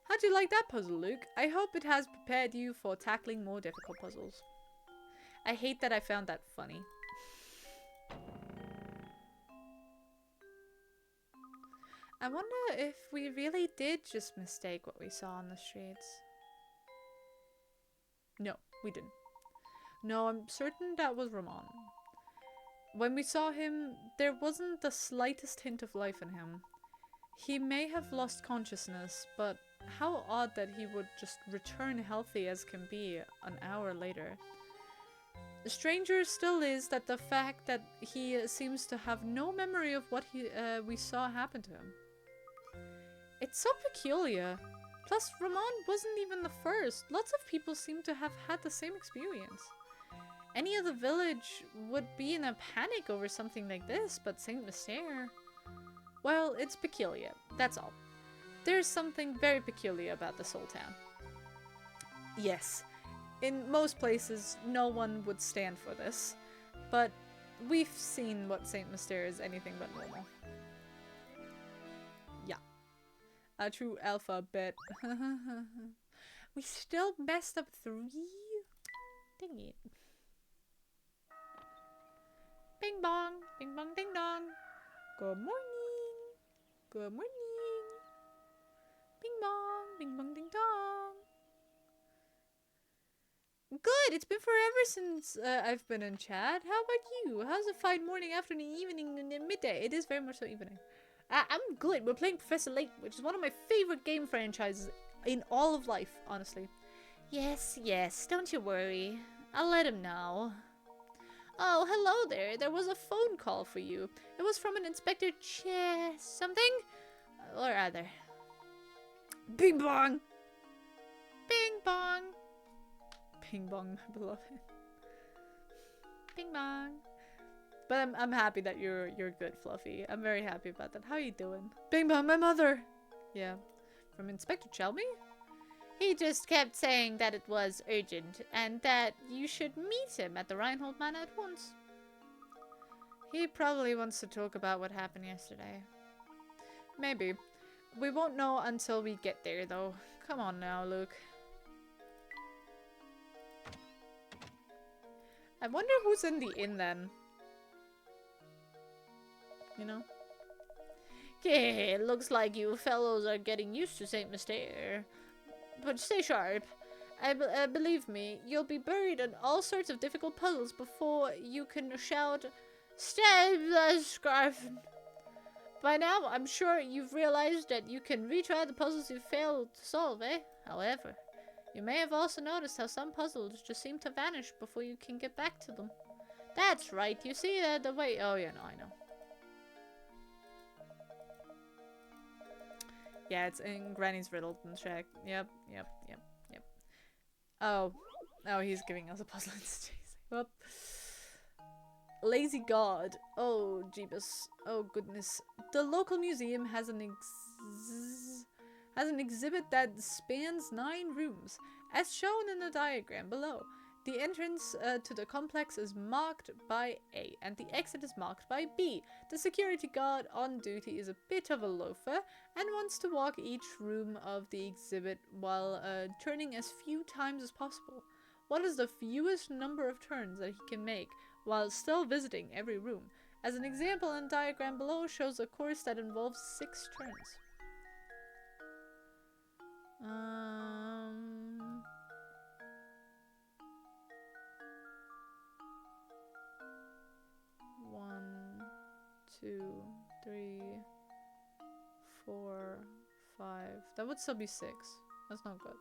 How'd you like that puzzle, Luke? I hope it has prepared you for tackling more difficult puzzles. I hate that I found that funny. I wonder if we really did just mistake what we saw on the streets. No, we didn't. No, I'm certain that was Ramon. When we saw him, there wasn't the slightest hint of life in him. He may have lost consciousness, but how odd that he would just return healthy as can be an hour later. Stranger still is that the fact that he seems to have no memory of what we saw happen to him. It's so peculiar. Plus, Ramon wasn't even the first. Lots of people seem to have had the same experience. Any other village would be in a panic over something like this, but Saint Mystere... Well, it's peculiar, that's all. There's something very peculiar about this whole town. Yes, in most places, no one would stand for this, but we've seen what Saint Mystere is anything but normal. Yeah. A true alphabet. We still messed up 3? Dang it. Bing bong, ding dong. Good morning. Good morning. Bing bong, ding dong. Good, it's been forever since I've been in chat. How about you? How's a fine morning, afternoon, evening, and midday? It is very much so evening. I'm good. We're playing Professor Layton, which is one of my favorite game franchises in all of life, honestly. Yes, yes, don't you worry. I'll let him know. Oh, hello there. There was a phone call for you. It was from an Inspector something? Or other. Bing bong! Bing bong! Bing bong, my beloved. Bing bong. But I'm happy that you're good, Fluffy. I'm very happy about that. How are you doing? Bing bong, my mother! Yeah. From Inspector Shelby? He just kept saying that it was urgent, and that you should meet him at the Reinhold Manor at once. He probably wants to talk about what happened yesterday. Maybe. We won't know until we get there, though. Come on now, Luke. I wonder who's in the inn, then. You know? Okay, looks like you fellows are getting used to Saint Mystere. But stay sharp. Believe me, you'll be buried in all sorts of difficult puzzles before you can shout, "Stab the scarf!" By now, I'm sure you've realized that you can retry the puzzles you failed to solve, eh? However, you may have also noticed how some puzzles just seem to vanish before you can get back to them. That's right, you see that the way— Oh yeah, no, I know. Yeah, it's in Granny's Riddleton check. Yep. Oh, he's giving us a puzzle instead. Whoop. Lazy God. Oh, Jeebus. Oh, goodness. The local museum has an exhibit that spans 9 rooms, as shown in the diagram below. The entrance to the complex is marked by A, and the exit is marked by B. The security guard on duty is a bit of a loafer, and wants to walk each room of the exhibit while turning as few times as possible. What is the fewest number of turns that he can make while still visiting every room? As an example, in the diagram below shows a course that involves 6 turns. 1, 2, 3, 4, 5. That would still be 6. That's not good.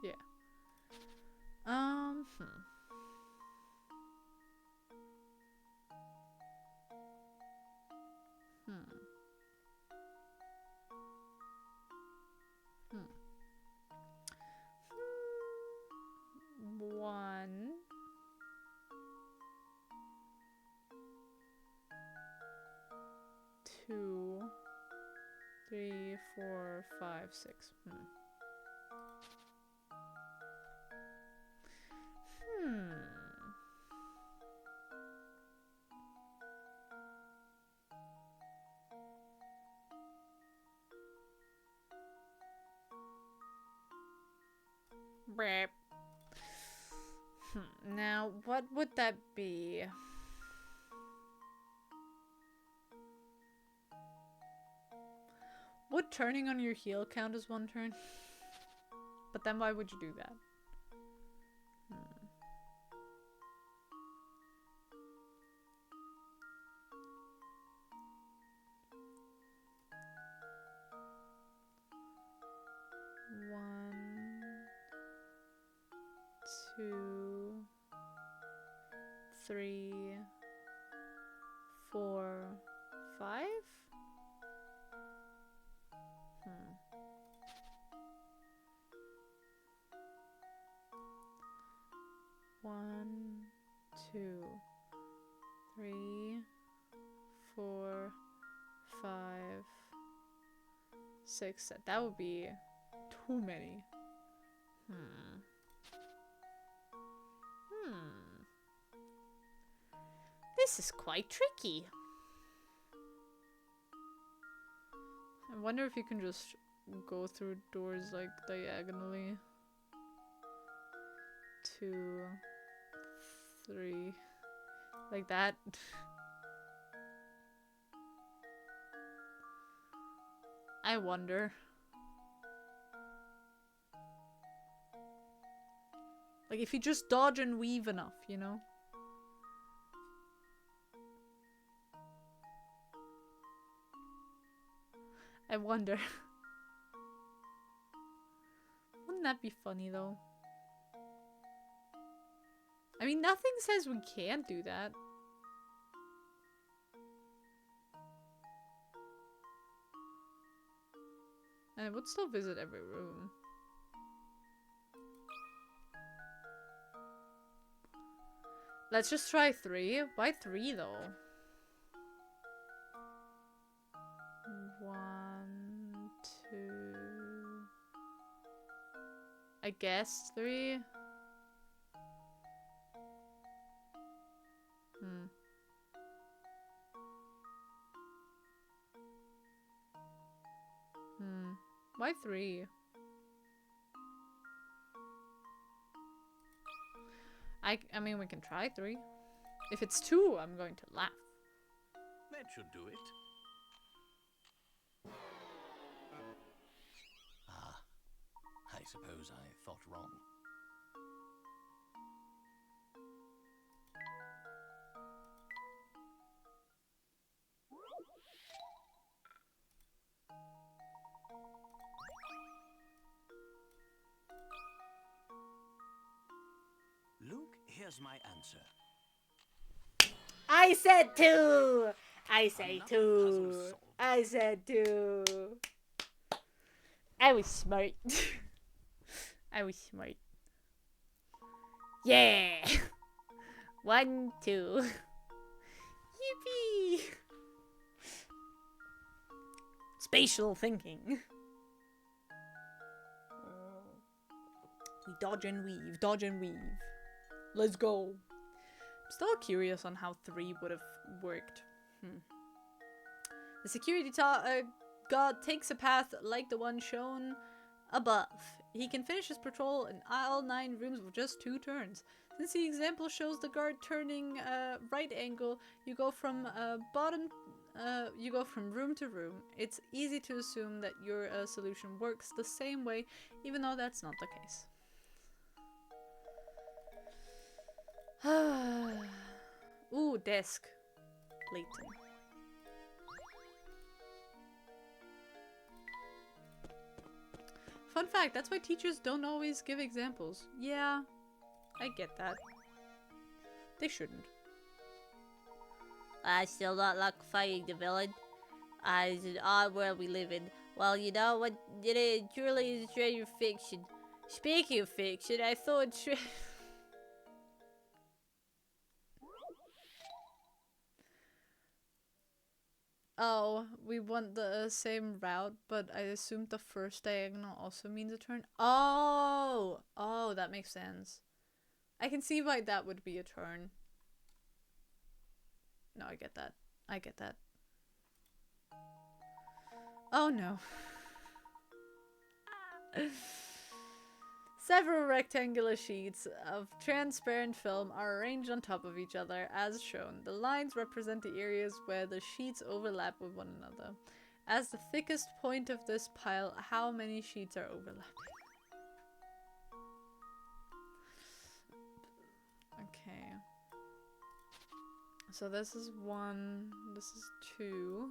Yeah. 3, 4, 5, 6. Brap. Now, what would that be? Would turning on your heel count as one turn? But then why would you do that? One, 2, 3, 4, 5? One, 2, 3, 4, 5, 6. That would be too many. This is quite tricky. I wonder if you can just go through doors like diagonally. 2, 3, like that. I wonder. Like if you just dodge and weave enough, you know? I wonder. Wouldn't that be funny though? I mean, nothing says we can't do that. And I would still visit every room. Let's just try 3. Why 3 though? 1, 2. I guess 3. Why 3? I mean, we can try 3. If it's 2, I'm going to laugh. That should do it. I suppose I thought wrong. Luke, here's my answer. I said 2! I say Another 2. puzzle solved. I said 2. I was smart. I was smart. Yeah! 1, 2. Yippee! Spatial thinking. We dodge and weave, dodge and weave. Let's go. I'm still curious on how 3 would have worked. The security guard takes a path like the one shown above. He can finish his patrol in all 9 rooms with just 2 turns. Since the example shows the guard turning right angle, you go from room to room. It's easy to assume that your solution works the same way, even though that's not the case. Ooh, desk. Layton. Fun fact, that's why teachers don't always give examples. Yeah, I get that. They shouldn't. I still not like fighting the villain. It's an odd world we live in. Well, you know what? It truly is stranger fiction. Speaking of fiction, I thought Oh, we want the same route, but I assumed the first diagonal also means a turn. Oh! Oh, that makes sense. I can see why that would be a turn. No, I get that. I get that. Oh no. Several rectangular sheets of transparent film are arranged on top of each other, as shown. The lines represent the areas where the sheets overlap with one another. As the thickest point of this pile, how many sheets are overlapping? Okay. So this is 1, this is 2.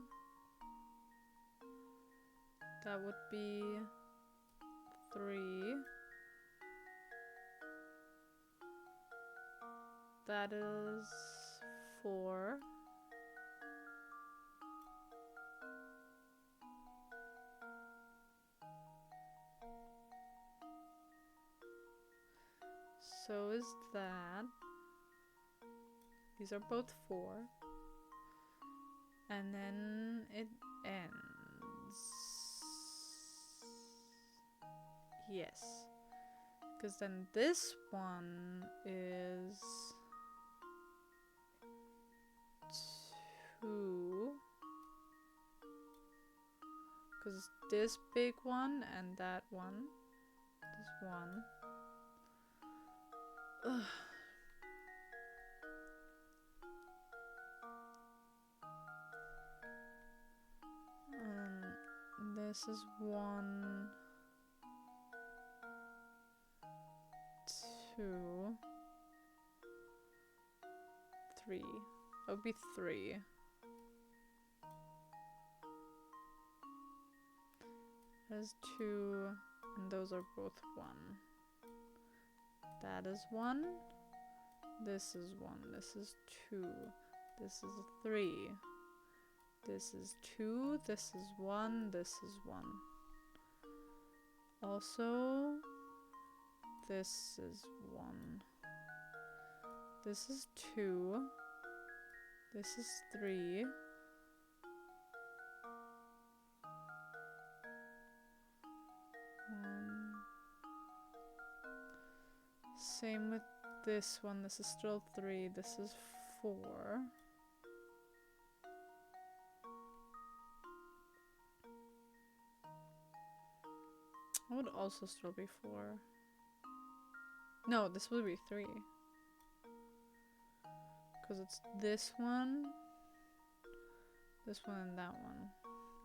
That would be 3. That is 4. So is that. These are both 4. And then it ends. Yes. Because then this one is 2. Because this big one and that one. This one. Ugh. This is 1, 2, 3. That would be 3. There's 2, and those are both 1. That is 1. This is 1. This is 2. This is 3. This is 2. This is 1. This is 1. Also, this is 1. This is 2. This is 3. Same with this one. This is still 3. This is 4. It would also still be 4. No, this would be 3. Because it's this one, and that one.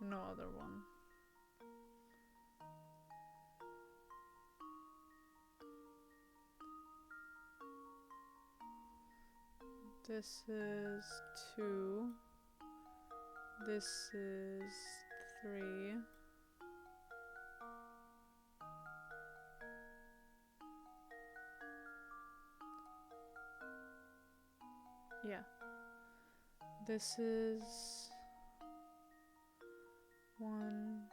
No other one. This is 2. This is 3. Yeah. This is 1,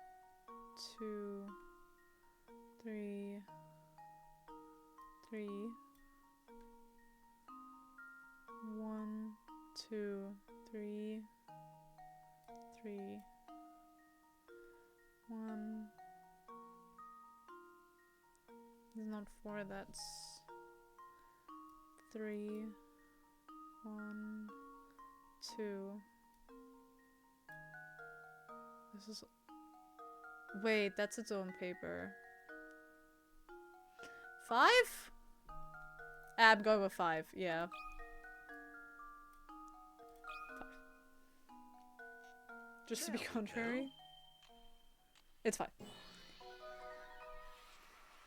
2, 3, 3. 1, 2, 3, 3, 1. It's not 4, that's 3, 1, 2. This is. Wait, that's its own paper. 5? I'm going with 5, yeah. 5. Just to be contrary. It's 5.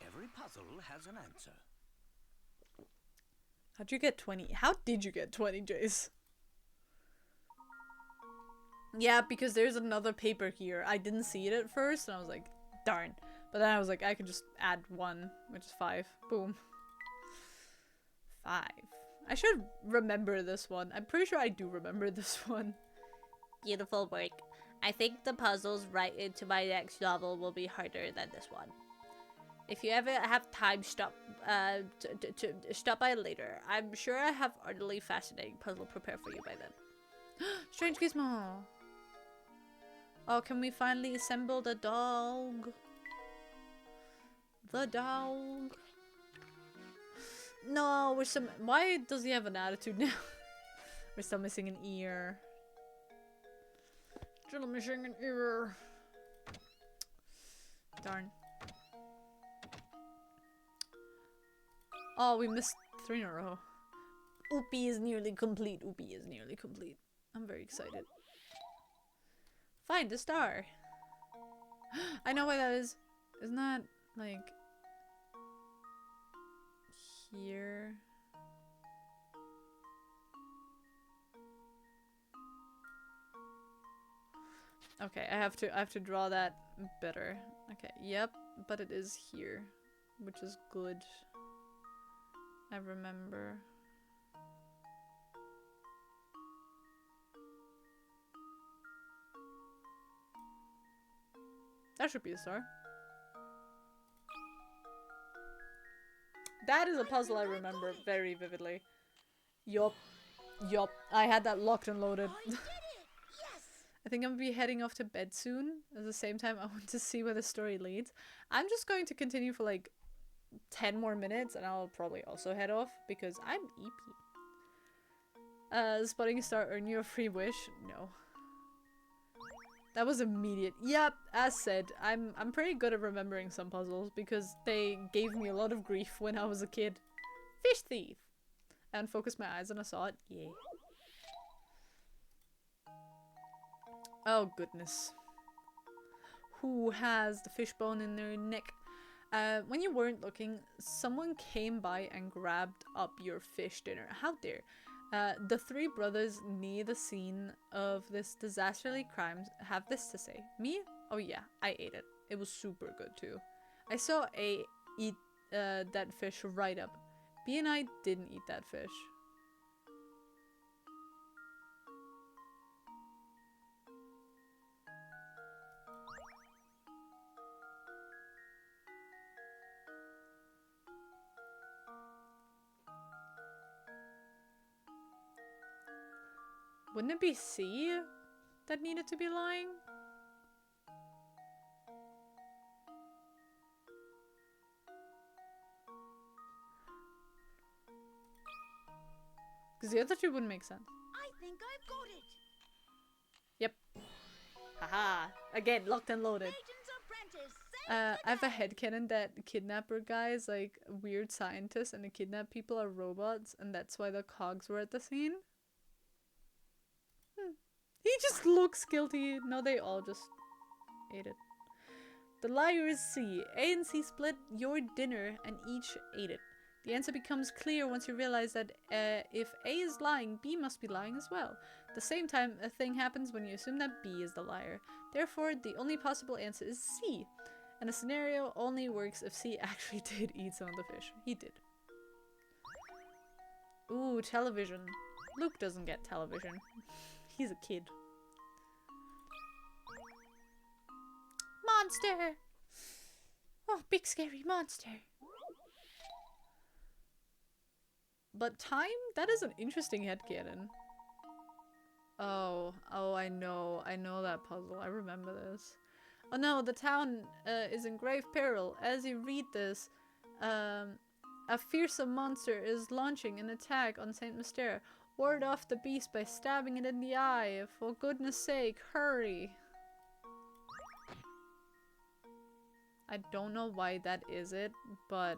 Every puzzle has an answer. How'd you get 20? How did you get 20, Jace? Yeah, because there's another paper here. I didn't see it at first, and I was like, darn. But then I was like, I could just add 1, which is 5. Boom. 5. I should remember this one. I'm pretty sure I do remember this one. Beautiful work. I think the puzzles right into my next novel will be harder than this one. If you ever have time, stop by later. I'm sure I have utterly fascinating puzzle prepared for you by then. Strange Gizmo! Oh, can we finally assemble the dog? The dog. No, we're still. Why does he have an attitude now? We're still missing an ear. Still missing an ear. Darn. Oh, we missed 3 in a row. Oopie is nearly complete. Oopie is nearly complete. I'm very excited. Find a star. I know why that is. Isn't that like here? Okay, I have to draw that better. Okay, yep, but it is here, which is good. I remember. That should be a star. That is a puzzle I remember very vividly. Yup. Yup. I had that locked and loaded. I think I'm gonna be heading off to bed soon. At the same time, I want to see where the story leads. I'm just going to continue for like 10 more minutes and I'll probably also head off because I'm EP. Spotting a star earn you a free wish? No. That was immediate. Yep, as said, I'm pretty good at remembering some puzzles because they gave me a lot of grief when I was a kid. Fish thief! And focused my eyes and I saw it. Yeah. Oh goodness. Who has the fishbone in their neck? When you weren't looking, someone came by and grabbed up your fish dinner. How dare. The 3 brothers near the scene of this disasterly crime have this to say. Me? Oh yeah, I ate it. It was super good too. I saw A eat that fish right up. B and I didn't eat that fish. Wouldn't it be C that needed to be lying? Because the other 2 wouldn't make sense. I think I've got it. Yep. Haha. Again, locked and loaded. Layton's apprentice. I have a headcanon that kidnapper guy is like weird scientists and the kidnapped people are robots and that's why the cogs were at the scene. He just looks guilty. No, they all just ate it. The liar is C. A and C split your dinner and each ate it. The answer becomes clear once you realize that if A is lying, B must be lying as well. At the same time, a thing happens when you assume that B is the liar. Therefore, the only possible answer is C. And the scenario only works if C actually did eat some of the fish. He did. Ooh, television. Luke doesn't get television. He's a kid. Monster! Oh, big scary monster. But time? That is an interesting headcanon. Oh, I know that puzzle. I remember this. Oh no, the town is in grave peril. As you read this, a fearsome monster is launching an attack on Saint Mystere. Ward off the beast by stabbing it in the eye. For goodness sake, hurry. I don't know why that is it, but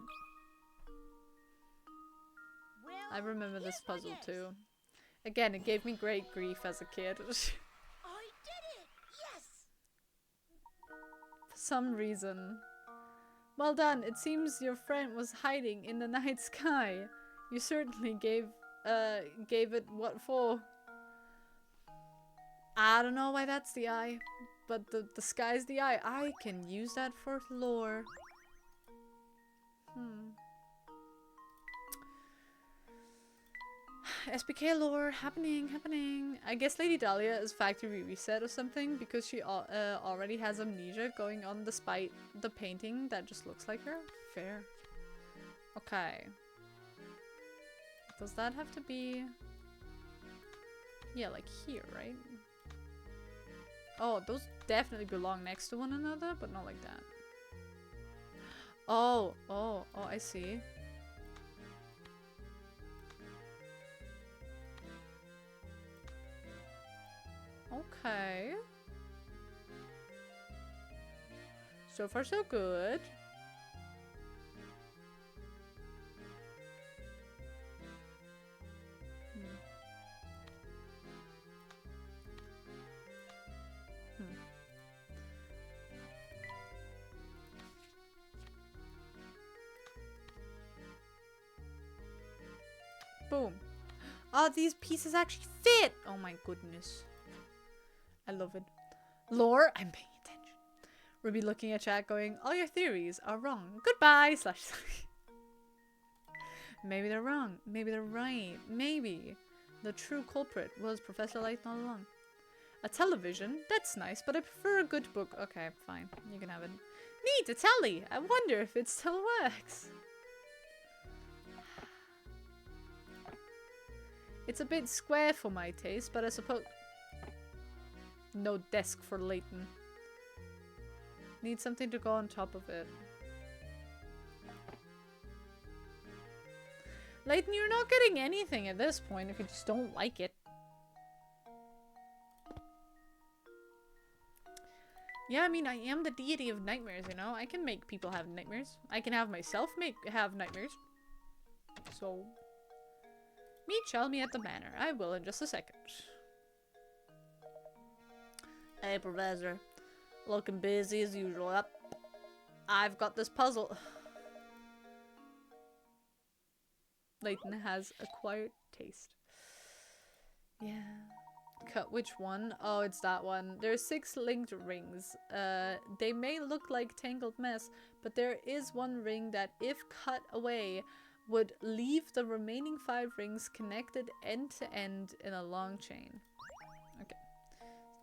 Well, I remember this here's my puzzle guess. too. Again, it gave me great grief as a kid. I did it! Yes! For some reason. Well done, it seems your friend was hiding in the night sky. You certainly gave it what for. I don't know why that's the eye, but the sky's the eye. I can use that for lore. SPK lore happening. I guess Lady Dahlia is factory reset or something because she already has amnesia going on despite the painting that just looks like her. Fair. Okay. Does that have to be... Yeah, like here, right? Oh, those definitely belong next to one another, but not like that. Oh, I see. Okay. So far, so good. Boom. Oh, these pieces actually fit! Oh my goodness. I love it. Lore, I'm paying attention. Ruby looking at chat going, all your theories are wrong. Goodbye! Slash. Maybe they're wrong. Maybe they're right. Maybe the true culprit was Professor Layton all along. A television? That's nice, but I prefer a good book. Okay, fine. You can have it. Neat, a telly! I wonder if it still works. It's a bit square for my taste, but I suppose... No desk for Layton. Need something to go on top of it. Layton, you're not getting anything at this point if you just don't like it. Yeah, I mean, I am the deity of nightmares, you know? I can make people have nightmares. I can have myself have nightmares. So... Meet me at the manor. I will in just a second. Hey, Professor. Looking busy as usual. Yep. I've got this puzzle. Layton has acquired taste. Yeah. Cut which one? Oh, it's that one. There's 6 linked rings. They may look like tangled mess, but there is one ring that, if cut away, would leave the remaining 5 rings connected end to end in a long chain. Okay.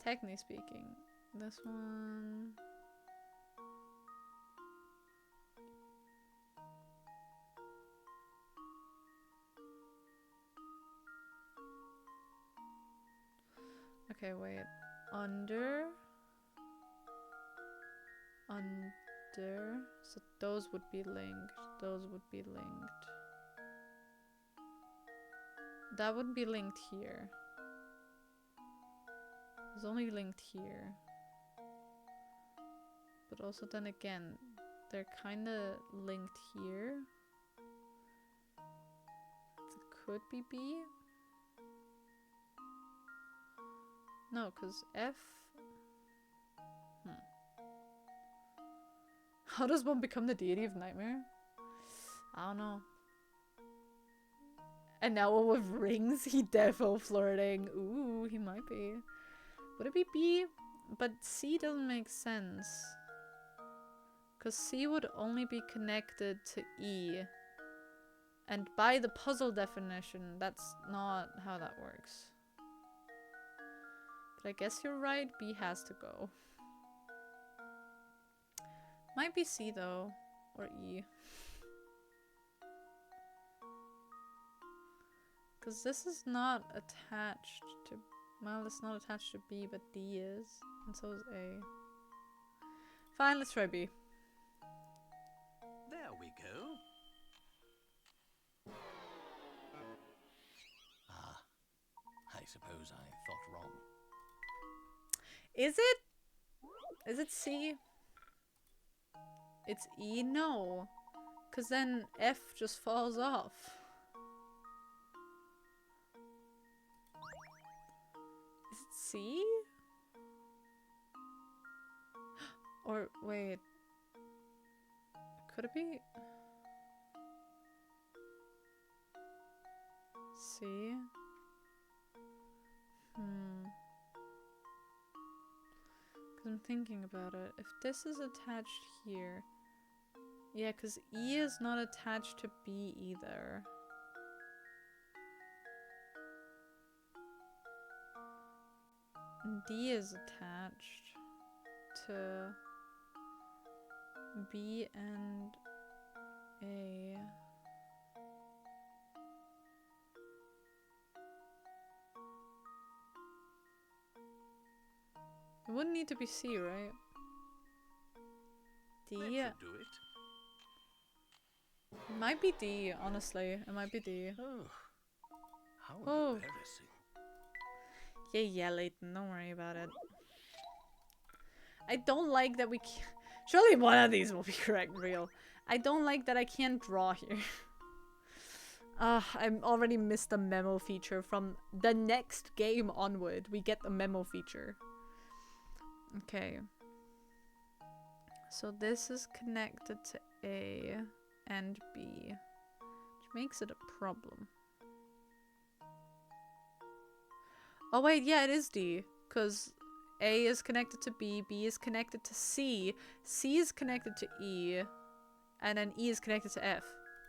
Technically speaking, this one... Okay, wait. Under. So those would be linked. Those would be linked. That wouldn't be linked here. It's only linked here. But also then again, they're kind of linked here. So it could be B. No, because F... How does one become the deity of nightmare? I don't know. And now with rings, he defo flirting. Ooh, he might be. Would it be B? But C doesn't make sense. Because C would only be connected to E. And by the puzzle definition, that's not how that works. But I guess you're right, B has to go. Might be C though, or E. Because this is not attached to, well, it's not attached to B, but D is, and so is A. Fine, let's try B. There we go. Ah, I suppose I thought wrong. Is it? Is it C? It's E? No. Because then F just falls off. Is it C? Or, wait. Could it be? C? Because I'm thinking about it. If this is attached here... Yeah, because E is not attached to B either. And D is attached to B and A. It wouldn't need to be C, right? D. That It should do it. might be D, honestly. It might be D. Oh, how Oh. embarrassing. Yeah, Layton. Don't worry about it. I don't like that we can't... Surely one of these will be correct, real. I don't like that I can't draw here. I already missed the memo feature. From the next game onward, we get the memo feature. Okay. So this is connected to A and B, which makes it a problem. Oh wait, yeah, it is D, because A is connected to B, B is connected to C, C is connected to E, and then E is connected to F.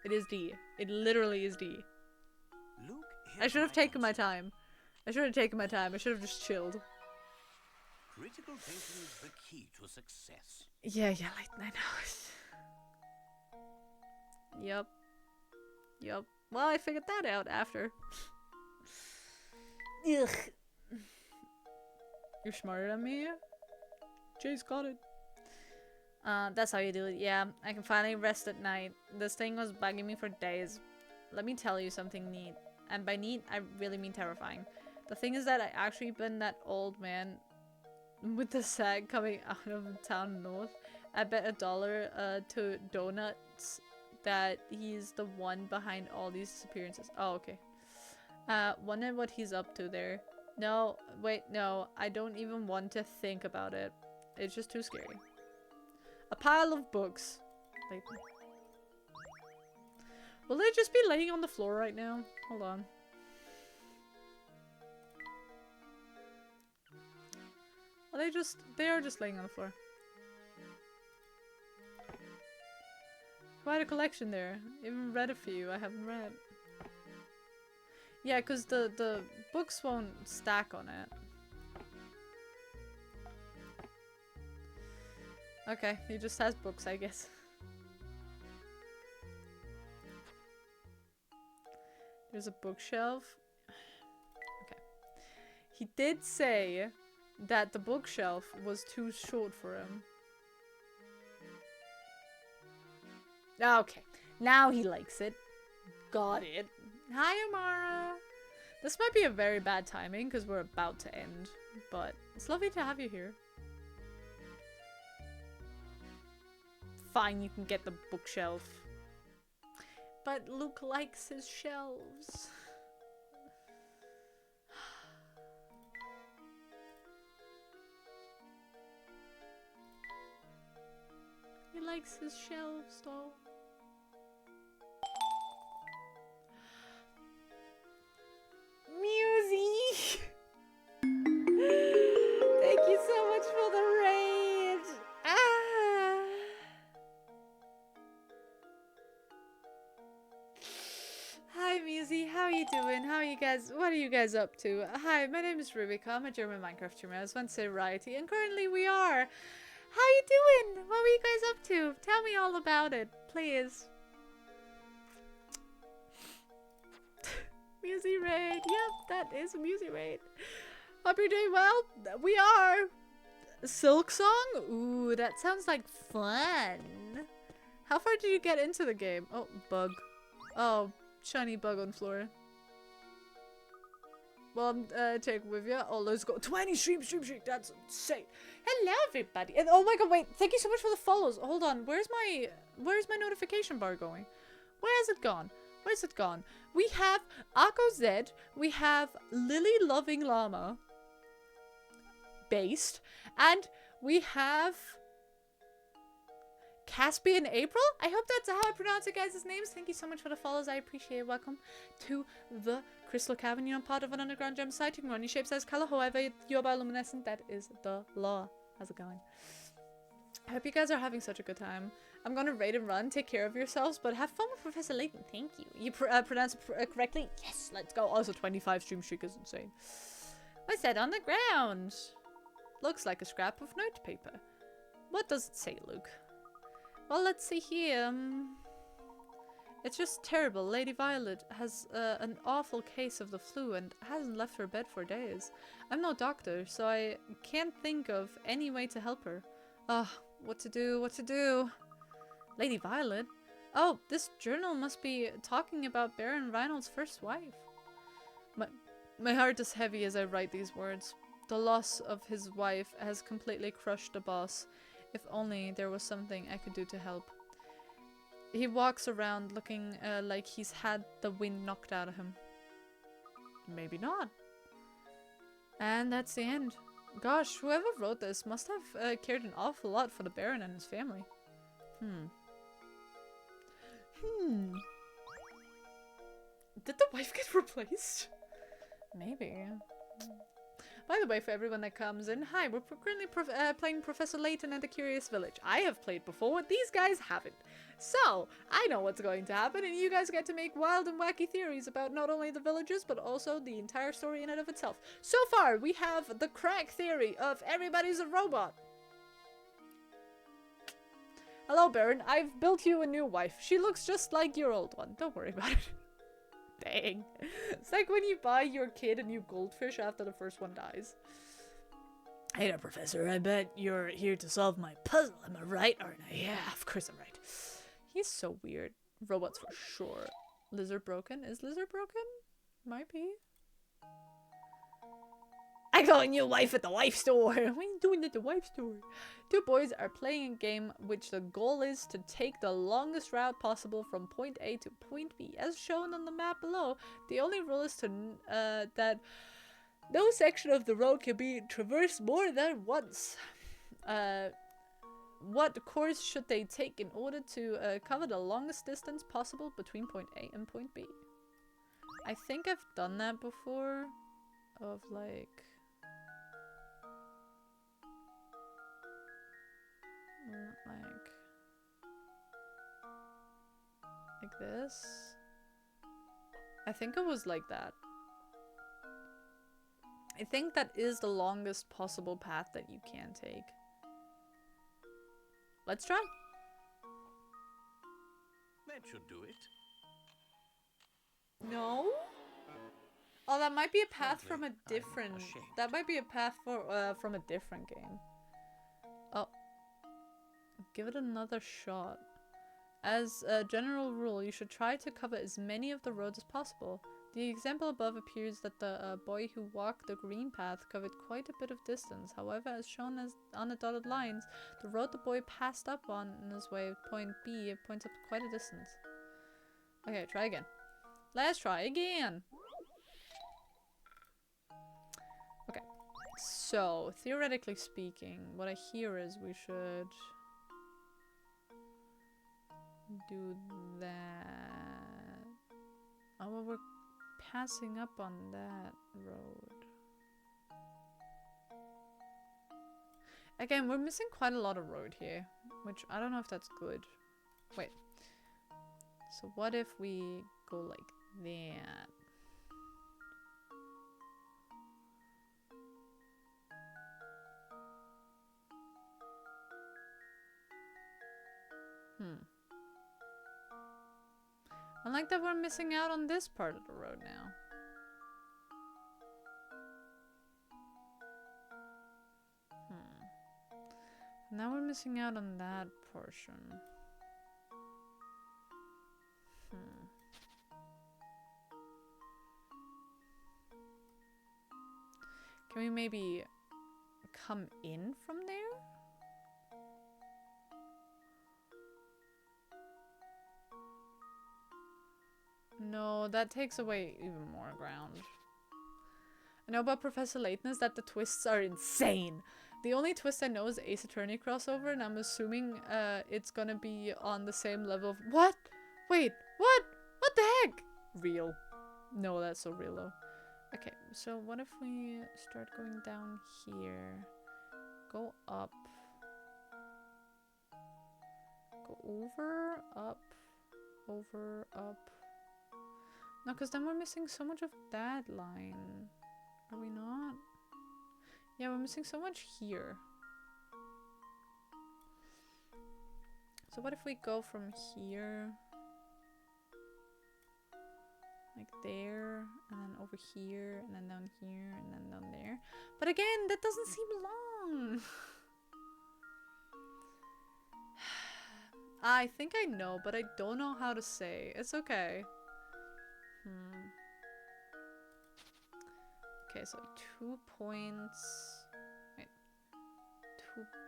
It is D. It literally is D. Look, I should have taken my time. I should have taken my time. I should have just chilled. Critical thinking is the key to success. Yeah, Layton, I know it. Yup. Well, I figured that out after. Ugh. You're smarter than me? Jay's got it. That's how you do it. Yeah, I can finally rest at night. This thing was bugging me for days. Let me tell you something neat. And by neat, I really mean terrifying. The thing is that I actually been that old man with the sack coming out of town north. I bet $1 to donuts that he's the one behind all these disappearances. Oh, okay. Wonder what he's up to there. No, wait, no. I don't even want to think about it. It's just too scary. A pile of books. Layton. Will they just be laying on the floor right now? Hold on. Are they are just laying on the floor. Quite a collection there. Even read a few I haven't read. Yeah, because the books won't stack on it. Okay, he just has books, I guess. There's a bookshelf. Okay. He did say that the bookshelf was too short for him. Okay. Now he likes it. Got it. Hi, Amara. This might be a very bad timing because we're about to end, but it's lovely to have you here. Fine, you can get the bookshelf. But Luke likes his shelves. He likes his shelves, though. Musie! Thank you so much for the raid! Ah! Hi Musie, how are you doing? How are you guys? What are you guys up to? Hi, my name is Rubika. I'm a German Minecraft streamer. I just want to say variety, and currently we are. How you doing? What were you guys up to? Tell me all about it, please. Musie raid. Yep, that is a Musie raid. Hope you're doing well. We are. Silk Song? Ooh, that sounds like fun. How far did you get into the game? Oh, bug. Oh, shiny bug on floor. Well, take it with you. Oh, let's go. 20 stream. That's insane. Hello, everybody. And oh my god, wait. Thank you so much for the follows. Hold on. Where's my notification bar going? Where has it gone? Where's it gone? We have Akko Z. We have Lily Loving Llama. Based. And we have Caspian April? I hope that's how I pronounce it, guys' names. Thank you so much for the follows. I appreciate it. Welcome to the Crystal Cavern. You're part of an underground gem site. You can run your shape, size, color, however you're bioluminescent. That is the law. How's it going? I hope you guys are having such a good time. I'm gonna raid and run. Take care of yourselves, but have fun with Professor Layton. Thank you. You pronounced it correctly? Yes, let's go. Also, 25 stream streak is insane. What's that on the ground? Looks like a scrap of notepaper. What does it say, Luke? Well, let's see here. It's just terrible. Lady Violet has an awful case of the flu and hasn't left her bed for days. I'm no doctor, so I can't think of any way to help her. Ah, what to do, what to do? Lady Violet? Oh, this journal must be talking about Baron Reinald's first wife. My heart is heavy as I write these words. The loss of his wife has completely crushed the boss. If only there was something I could do to help. He walks around looking like he's had the wind knocked out of him. Maybe not. And that's the end. Gosh, whoever wrote this must have cared an awful lot for the Baron and his family. Did the wife get replaced? Maybe. By the way, for everyone that comes in, hi, we're currently playing Professor Layton and the Curious Village. I have played before, these guys haven't. So, I know what's going to happen, and you guys get to make wild and wacky theories about not only the villagers, but also the entire story in and of itself. So far, we have the crack theory of everybody's a robot. Hello, Baron. I've built you a new wife. She looks just like your old one. Don't worry about it. Dang. It's like when you buy your kid a new goldfish after the first one dies. Hey there, Professor. I bet you're here to solve my puzzle. Am I right, aren't I? Yeah, of course I'm right. He's so weird. Robots for sure. Lizard broken? Is Lizard broken? Might be. I got a new wife at the wife store. What are you doing at the wife store? Two boys are playing a game which the goal is to take the longest route possible from point A to point B. As shown on the map below, the only rule is to that no section of the road can be traversed more than once. What course should they take in order to cover the longest distance possible between point A and point B? I think I've done that before. Of like... like this. I think it was like that. I think that is the longest possible path that you can take. Let's try. That should do it. No? Oh, that might be a path Sadly, from a I'm different... ashamed. That might be a path for from a different game. Oh. Give it another shot. As a general rule, you should try to cover as many of the roads as possible. The example above appears that the boy who walked the green path covered quite a bit of distance. However, as shown as on the dotted lines, the road the boy passed up on his way to point B points up quite a distance. Okay, try again. Let's try again! Okay, so theoretically speaking, what I hear is we should do that. Oh, well, we're passing up on that road. Again, we're missing quite a lot of road here, which I don't know if that's good. Wait. So what if we go like that? I like that we're missing out on this part of the road now. Now we're missing out on that portion. Can we maybe come in from there? No, that takes away even more ground. I know about Professor Layton is that the twists are insane. The only twist I know is Ace Attorney crossover, and I'm assuming it's gonna be on the same level of— What? Wait, what? What the heck? Real. No, that's so real though. Okay, so what if we start going down here? Go up. Go over, up, over, up. No, because then we're missing so much of that line. Are we not? Yeah, we're missing so much here. So what if we go from here Like there, and then over here, and then down here, and then down there. But again, that doesn't seem long. I think I know, but I don't know how to say. It's okay. Okay, so 2 points. Wait.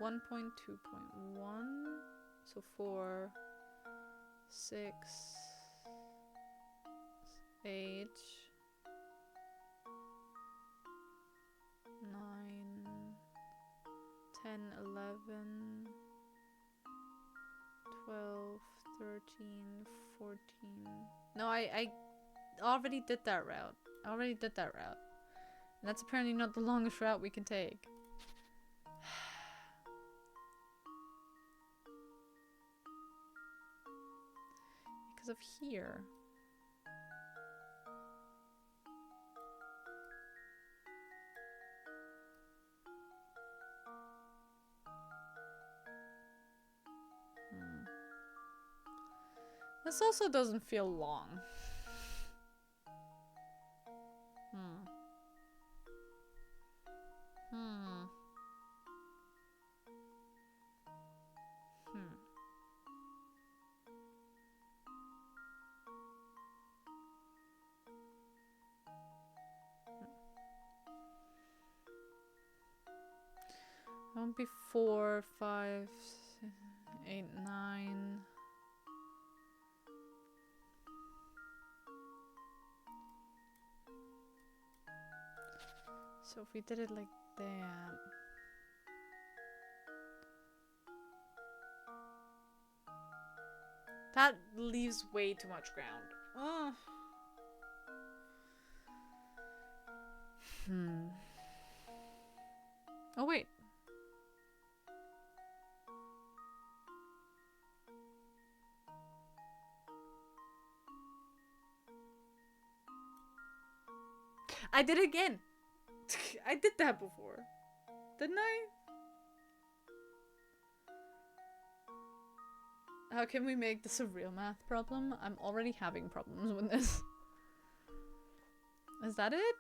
1.2.1. So 4, 6, 8, 9, 10, 11, 12, 13, 14. No, I already did that route. I already did that route. And that's apparently not the longest route we can take. Because of here. This also doesn't feel long. Won't be 4, 5, 8, 9. So if we did it like that. That leaves way too much ground. Oh. Oh wait. I did it again. I did that before. Didn't I? How can we make this a real math problem? I'm already having problems with this. Is that it?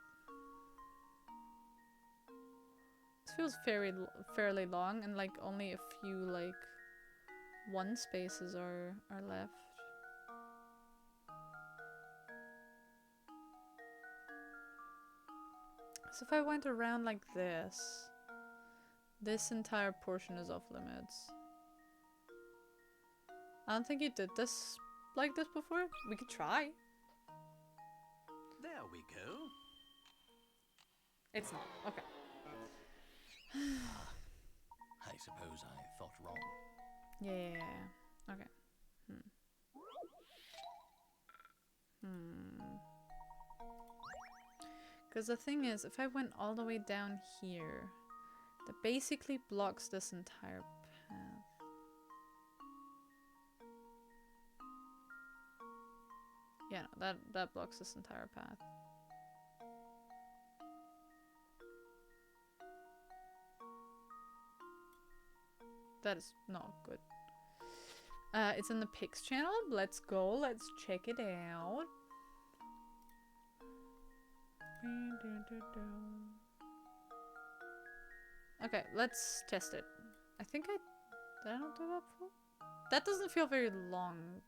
This feels fairly long, and like only a few like 1 spaces are left. So if I went around like this entire portion is off limits. I don't think you did this like this before. We could try. There we go. It's not. Okay. I suppose I thought wrong. Yeah. Okay. Because the thing is, if I went all the way down here, that basically blocks this entire path. Yeah, no, that blocks this entire path. That is not good. It's in the pics channel. Let's go. Let's check it out. Okay, let's test it. I think did I not do that before? That doesn't feel very long,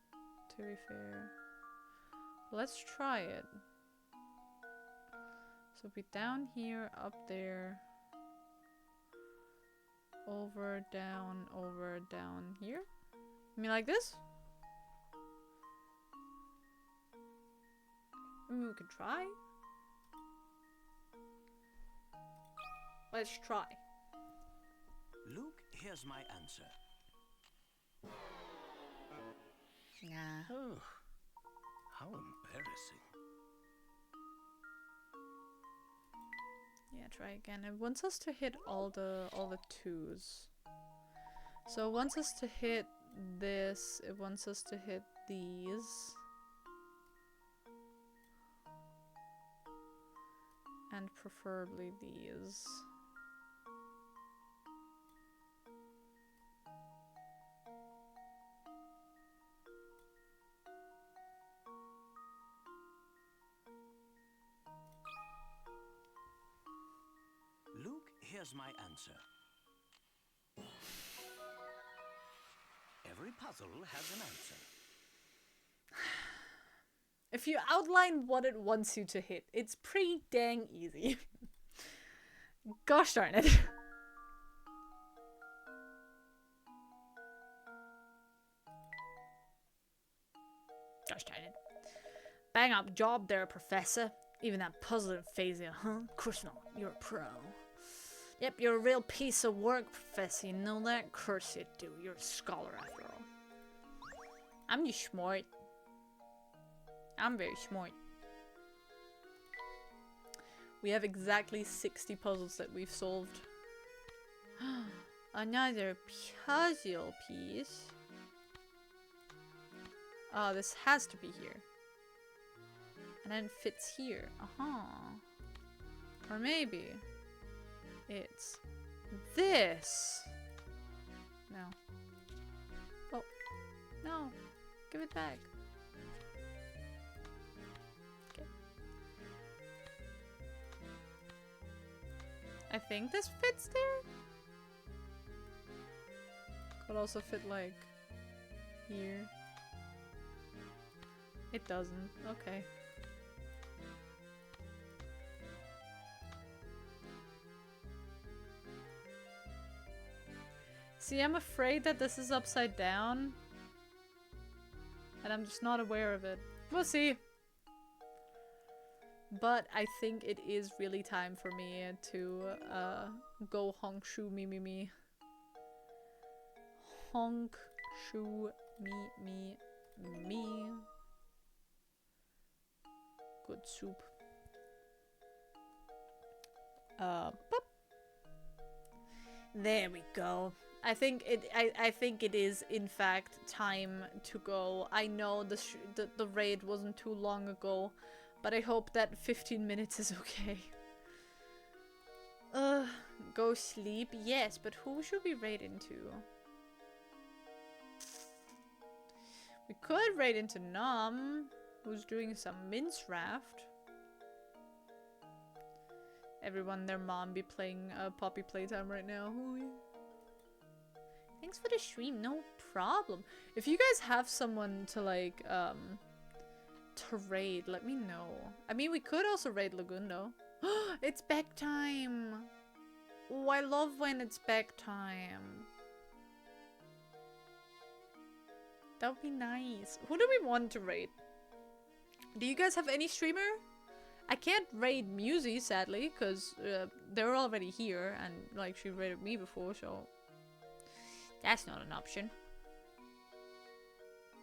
to be fair. Let's try it. So be down here, up there, over, down, here. I mean like this? I mean we could try. Let's try. Luke, here's my answer. Yeah. Oh, how embarrassing. Yeah, try again. It wants us to hit all the 2s. So it wants us to hit this. It wants us to hit these. And preferably these. Here's my answer. Every puzzle has an answer. If you outline what it wants you to hit, it's pretty dang easy. Gosh darn it. Gosh darn it. Bang up job there, Professor. Even that puzzle didn't phase you, huh? Of course not. You're a pro. Yep, you're a real piece of work, Professor. You know that? Of course you do. You're a scholar after all. I'm just smart. I'm very smart. We have exactly 60 puzzles that we've solved. Another puzzle piece. Oh, this has to be here. And then it fits here. Or maybe it's this. No. Oh. No. Give it back. Okay. I think this fits there. Could also fit like here. It doesn't. Okay. See, I'm afraid that this is upside down. And I'm just not aware of it. We'll see. But I think it is really time for me to go honk shoo me me me. Honk shoo me me me. Good soup. Pop. There we go. I think it is in fact time to go. I know the raid wasn't too long ago, but I hope that 15 minutes is okay. Go sleep. Yes, but who should we raid into? We could raid into Nom, who's doing some mince raft. Everyone, their mom be playing Poppy Playtime right now. Thanks for the stream, no problem. If you guys have someone to like, to raid, let me know. I mean, we could also raid Lagundo. It's back time! Oh, I love when it's back time. That would be nice. Who do we want to raid? Do you guys have any streamer? I can't raid Musi, sadly, because they're already here, and like she raided me before, so that's not an option,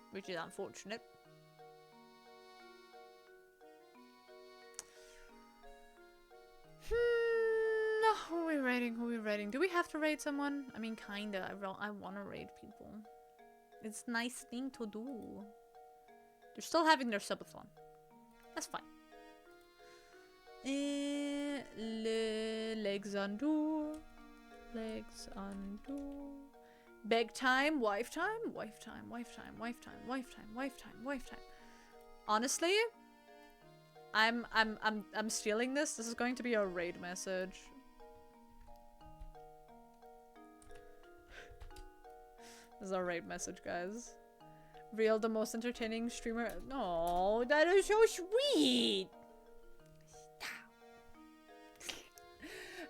which is unfortunate. Who are we raiding? Who are we raiding? Do we have to raid someone? I mean, kinda. I want to raid people. It's a nice thing to do. They're still having their subathon. That's fine. Legs undo. Legs undo. Beg time, wife time, wife time, wife time, wife time, wife time, wife time, wife time. Honestly, I'm stealing this. This is going to be a raid message. This is our raid message, guys. Real, the most entertaining streamer. No, that is so sweet.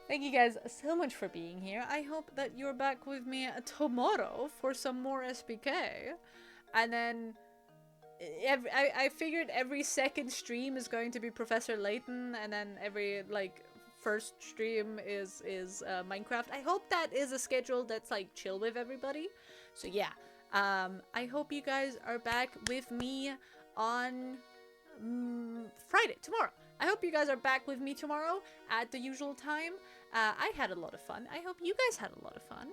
Thank you guys so much for being here. I hope that you're back with me tomorrow for some more SPK. And then I figured every second stream is going to be Professor Layton, and then every like first stream is Minecraft. I hope that is a schedule that's like chill with everybody. So yeah, I hope you guys are back with me on Friday, tomorrow. I hope you guys are back with me tomorrow at the usual time. I had a lot of fun. I hope you guys had a lot of fun.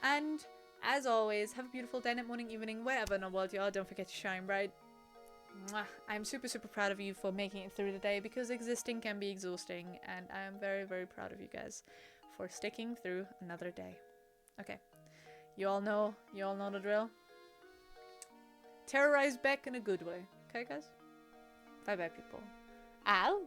And as always, have a beautiful day, night, morning, evening, wherever in the world you are. Don't forget to shine bright. Mwah. I'm super, super proud of you for making it through the day, because existing can be exhausting. And I am very, very proud of you guys for sticking through another day. Okay. You all know the drill. Terrorize back in a good way. Okay, guys? Bye-bye, people. Ow!